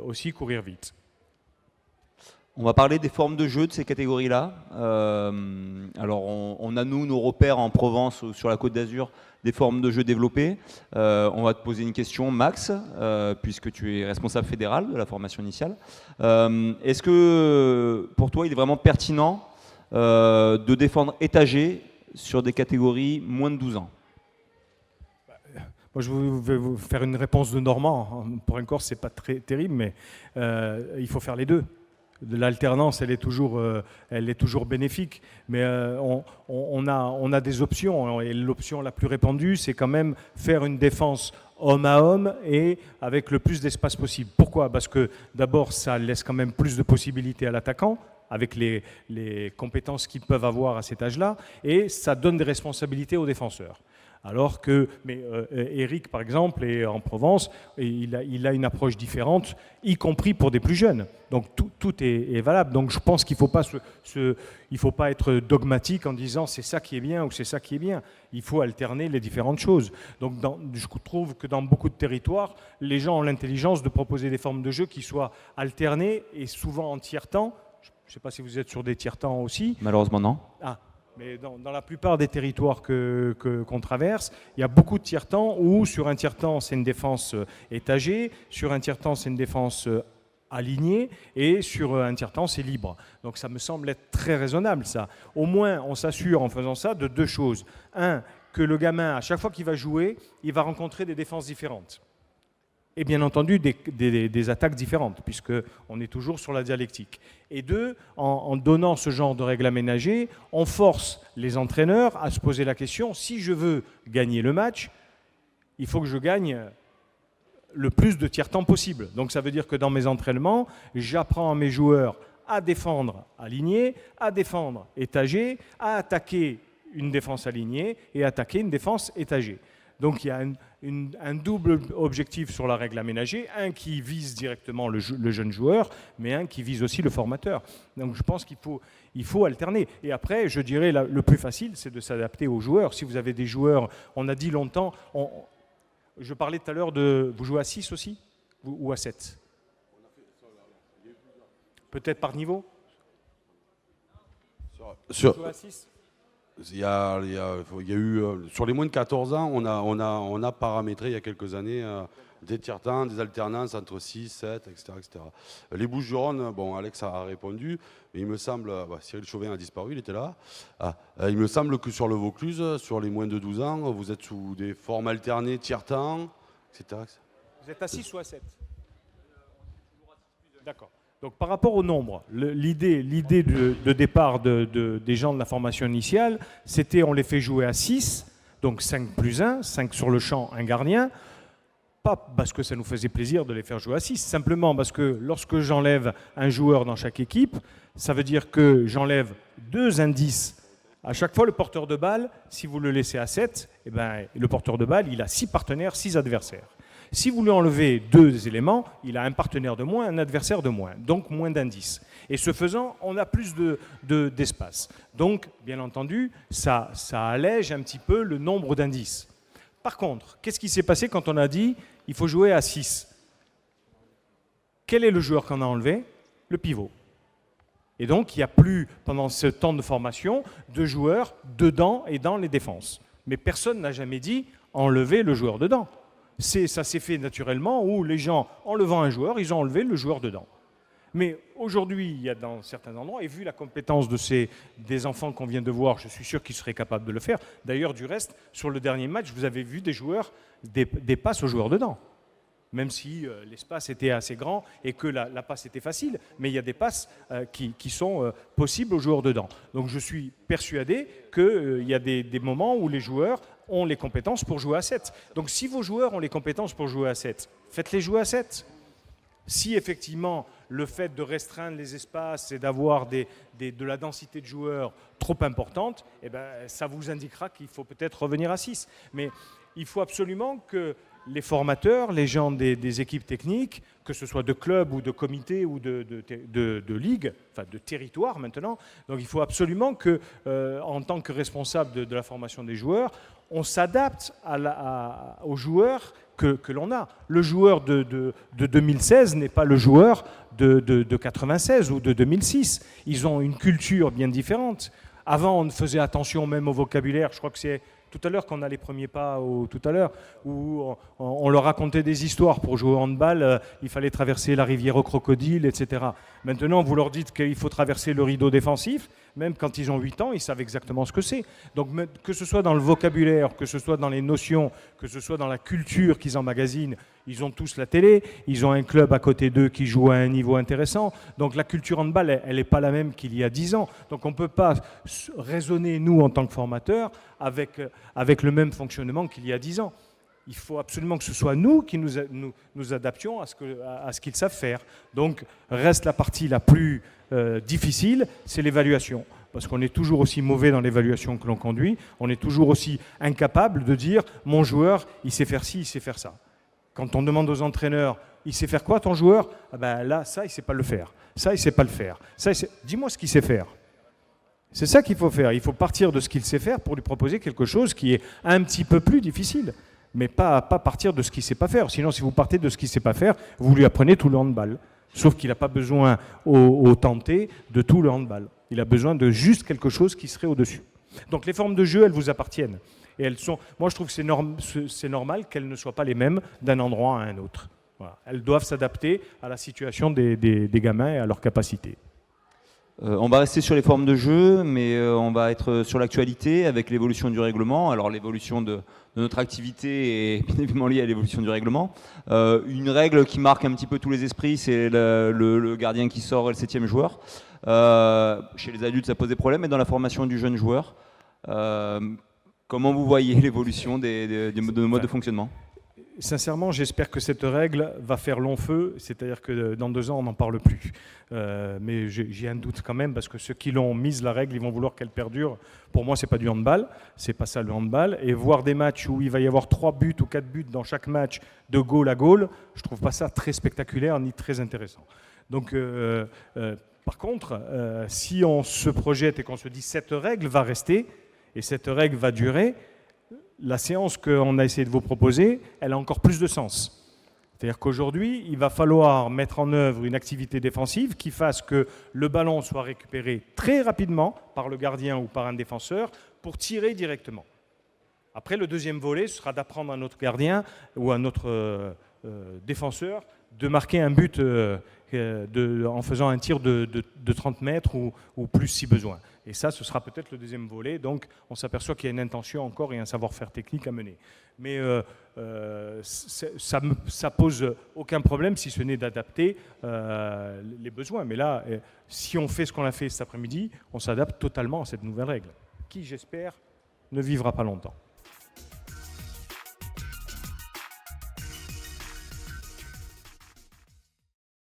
aussi courir vite. On va parler des formes de jeu de ces catégories-là. Alors, on a, nous, nos repères en Provence ou sur la Côte d'Azur, des formes de jeu développées. On va te poser une question, Max, puisque tu es responsable fédéral de la formation initiale. Est-ce que, pour toi, il est vraiment pertinent de défendre étagé sur des catégories moins de 12 ans? Moi, je vais vous faire une réponse de Normand. Pour un Corse, ce n'est pas très terrible, mais il faut faire les deux. L'alternance, elle est toujours bénéfique, mais on a des options, et l'option la plus répandue, c'est quand même faire une défense homme à homme et avec le plus d'espace possible. Pourquoi? Parce que d'abord, ça laisse quand même plus de possibilités à l'attaquant, avec les compétences qu'ils peuvent avoir à cet âge-là, et ça donne des responsabilités aux défenseurs. Alors que, Eric, par exemple, est en Provence, et il a une approche différente, y compris pour des plus jeunes. Donc tout est valable. Donc je pense qu'il ne faut pas être dogmatique en disant c'est ça qui est bien ou c'est ça qui est bien. Il faut alterner les différentes choses. Donc je trouve que dans beaucoup de territoires, les gens ont l'intelligence de proposer des formes de jeu qui soient alternées et souvent en tiers-temps. Je ne sais pas si vous êtes sur des tiers-temps aussi. Malheureusement, non. Mais dans la plupart des territoires qu'on traverse, il y a beaucoup de tiers-temps où sur un tiers-temps, c'est une défense étagée, sur un tiers-temps, c'est une défense alignée, et sur un tiers-temps, c'est libre. Donc ça me semble être très raisonnable, ça. Au moins, on s'assure en faisant ça de deux choses. Un, que le gamin, à chaque fois qu'il va jouer, il va rencontrer des défenses différentes. Et bien entendu, des attaques différentes, puisqu'on est toujours sur la dialectique. Et deux, en donnant ce genre de règles aménagées, on force les entraîneurs à se poser la question, si je veux gagner le match, il faut que je gagne le plus de tiers-temps possible. Donc ça veut dire que dans mes entraînements, j'apprends à mes joueurs à défendre aligné, à défendre étagé, à attaquer une défense alignée et attaquer une défense étagée. Donc il y a un double objectif sur la règle aménagée, un qui vise directement le jeune joueur, mais un qui vise aussi le formateur. Donc je pense qu'il faut alterner. Et après, je dirais, le plus facile, c'est de s'adapter aux joueurs. Si vous avez des joueurs, on a dit longtemps, je parlais tout à l'heure de... Vous jouez à 6 aussi ou à 7? Peut-être par niveau? Vous jouez à 6? il y a eu, sur les moins de 14 ans, on a paramétré il y a quelques années des tiers-temps, des alternances entre 6, 7, etc. etc. Les Bouches-du-Rhône, bon, Alex a répondu, mais il me semble, Cyril Chauvin a disparu, il était là. Il me semble que sur le Vaucluse, sur les moins de 12 ans, vous êtes sous des formes alternées, tiers-temps, etc. Vous êtes à 6 ou à 7 ? D'accord. Donc par rapport au nombre, l'idée de départ des gens de la formation initiale, c'était on les fait jouer à 6, donc 5 plus 1, 5 sur le champ, un gardien, pas parce que ça nous faisait plaisir de les faire jouer à 6, simplement parce que lorsque j'enlève un joueur dans chaque équipe, ça veut dire que j'enlève 2 indices. À chaque fois, le porteur de balle, si vous le laissez à 7, eh ben, le porteur de balle, il a 6 partenaires, 6 adversaires. Si vous lui enlevez 2 éléments, il a un partenaire de moins, un adversaire de moins, donc moins d'indices. Et ce faisant, on a plus d'espace. Donc, bien entendu, ça allège un petit peu le nombre d'indices. Par contre, qu'est-ce qui s'est passé quand on a dit il faut jouer à 6 ? Quel est le joueur qu'on a enlevé ? Le pivot. Et donc, il n'y a plus, pendant ce temps de formation, de joueurs dedans et dans les défenses. Mais personne n'a jamais dit enlever le joueur dedans. Ça s'est fait naturellement où les gens, en levant un joueur, ils ont enlevé le joueur dedans. Mais aujourd'hui, il y a dans certains endroits, et vu la compétence des enfants qu'on vient de voir, je suis sûr qu'ils seraient capables de le faire. D'ailleurs, du reste, sur le dernier match, vous avez vu des joueurs, des passes aux joueurs dedans. Même si l'espace était assez grand et que la passe était facile, mais il y a des passes qui sont possibles aux joueurs dedans. Donc je suis persuadé qu'il y a des moments où les joueurs ont les compétences pour jouer à 7. Donc si vos joueurs ont les compétences pour jouer à 7, faites-les jouer à 7. Si effectivement le fait de restreindre les espaces et d'avoir de la densité de joueurs trop importante, eh ben, ça vous indiquera qu'il faut peut-être revenir à 6. Mais il faut absolument que les formateurs, les gens des équipes techniques, que ce soit de clubs ou de comités ou de ligues, enfin de territoires maintenant, donc il faut absolument que, en tant que responsable de la formation des joueurs, on s'adapte aux joueurs que l'on a. Le joueur de 2016 n'est pas le joueur de 96 ou de 2006. Ils ont une culture bien différente. Avant, on faisait attention même au vocabulaire. Je crois que c'est tout à l'heure qu'on a les premiers pas, tout à l'heure, où on leur racontait des histoires. Pour jouer au handball, il fallait traverser la rivière aux crocodiles, etc. Maintenant, vous leur dites qu'il faut traverser le rideau défensif. Même quand ils ont 8 ans, ils savent exactement ce que c'est. Donc que ce soit dans le vocabulaire, que ce soit dans les notions, que ce soit dans la culture qu'ils emmagasinent, ils ont tous la télé, ils ont un club à côté d'eux qui joue à un niveau intéressant. Donc la culture handball, elle n'est pas la même qu'il y a 10 ans. Donc on ne peut pas raisonner, nous, en tant que formateurs, avec le même fonctionnement qu'il y a 10 ans. Il faut absolument que ce soit nous qui nous adaptions à ce qu'ils savent faire. Donc reste la partie la plus difficile, c'est l'évaluation. Parce qu'on est toujours aussi mauvais dans l'évaluation que l'on conduit, on est toujours aussi incapable de dire « mon joueur, il sait faire ci, il sait faire ça ». Quand on demande aux entraîneurs « il sait faire quoi ton joueur ?» Ah ben là, ça, il ne sait pas le faire. Ça, il ne sait pas le faire. Dis-moi ce qu'il sait faire. C'est ça qu'il faut faire. Il faut partir de ce qu'il sait faire pour lui proposer quelque chose qui est un petit peu plus difficile. Mais pas partir de ce qu'il ne sait pas faire. Sinon, si vous partez de ce qu'il ne sait pas faire, vous lui apprenez tout le handball. Sauf qu'il n'a pas besoin au tenté de tout le handball. Il a besoin de juste quelque chose qui serait au-dessus. Donc les formes de jeu, elles vous appartiennent. Et moi, je trouve que c'est normal qu'elles ne soient pas les mêmes d'un endroit à un autre. Voilà. Elles doivent s'adapter à la situation des gamins et à leurs capacités. On va rester sur les formes de jeu, mais on va être sur l'actualité avec l'évolution du règlement. Alors l'évolution de notre activité est bien évidemment liée à l'évolution du règlement. Une règle qui marque un petit peu tous les esprits, c'est le gardien qui sort et le 7e joueur. Chez les adultes, ça pose des problèmes, mais dans la formation du jeune joueur, comment vous voyez l'évolution de nos modes de fonctionnement ? Sincèrement, j'espère que cette règle va faire long feu, c'est-à-dire que dans 2 ans, on n'en parle plus. Mais j'ai un doute quand même, parce que ceux qui l'ont mise, la règle, ils vont vouloir qu'elle perdure. Pour moi, ce n'est pas du handball, c'est pas ça le handball. Et voir des matchs où il va y avoir 3 buts ou 4 buts dans chaque match de goal à goal, je ne trouve pas ça très spectaculaire ni très intéressant. Donc, par contre, si on se projette et qu'on se dit cette règle va rester, et cette règle va durer, la séance qu'on a essayé de vous proposer, elle a encore plus de sens. C'est-à-dire qu'aujourd'hui, il va falloir mettre en œuvre une activité défensive qui fasse que le ballon soit récupéré très rapidement par le gardien ou par un défenseur pour tirer directement. Après, le deuxième volet sera d'apprendre à notre gardien ou à notre défenseur de marquer un but en faisant un tir de 30 mètres ou plus si besoin. Et ça, ce sera peut-être le deuxième volet. Donc, on s'aperçoit qu'il y a une intention encore et un savoir-faire technique à mener. Mais ça pose aucun problème si ce n'est d'adapter les besoins. Mais là, si on fait ce qu'on a fait cet après-midi, on s'adapte totalement à cette nouvelle règle, qui, j'espère, ne vivra pas longtemps.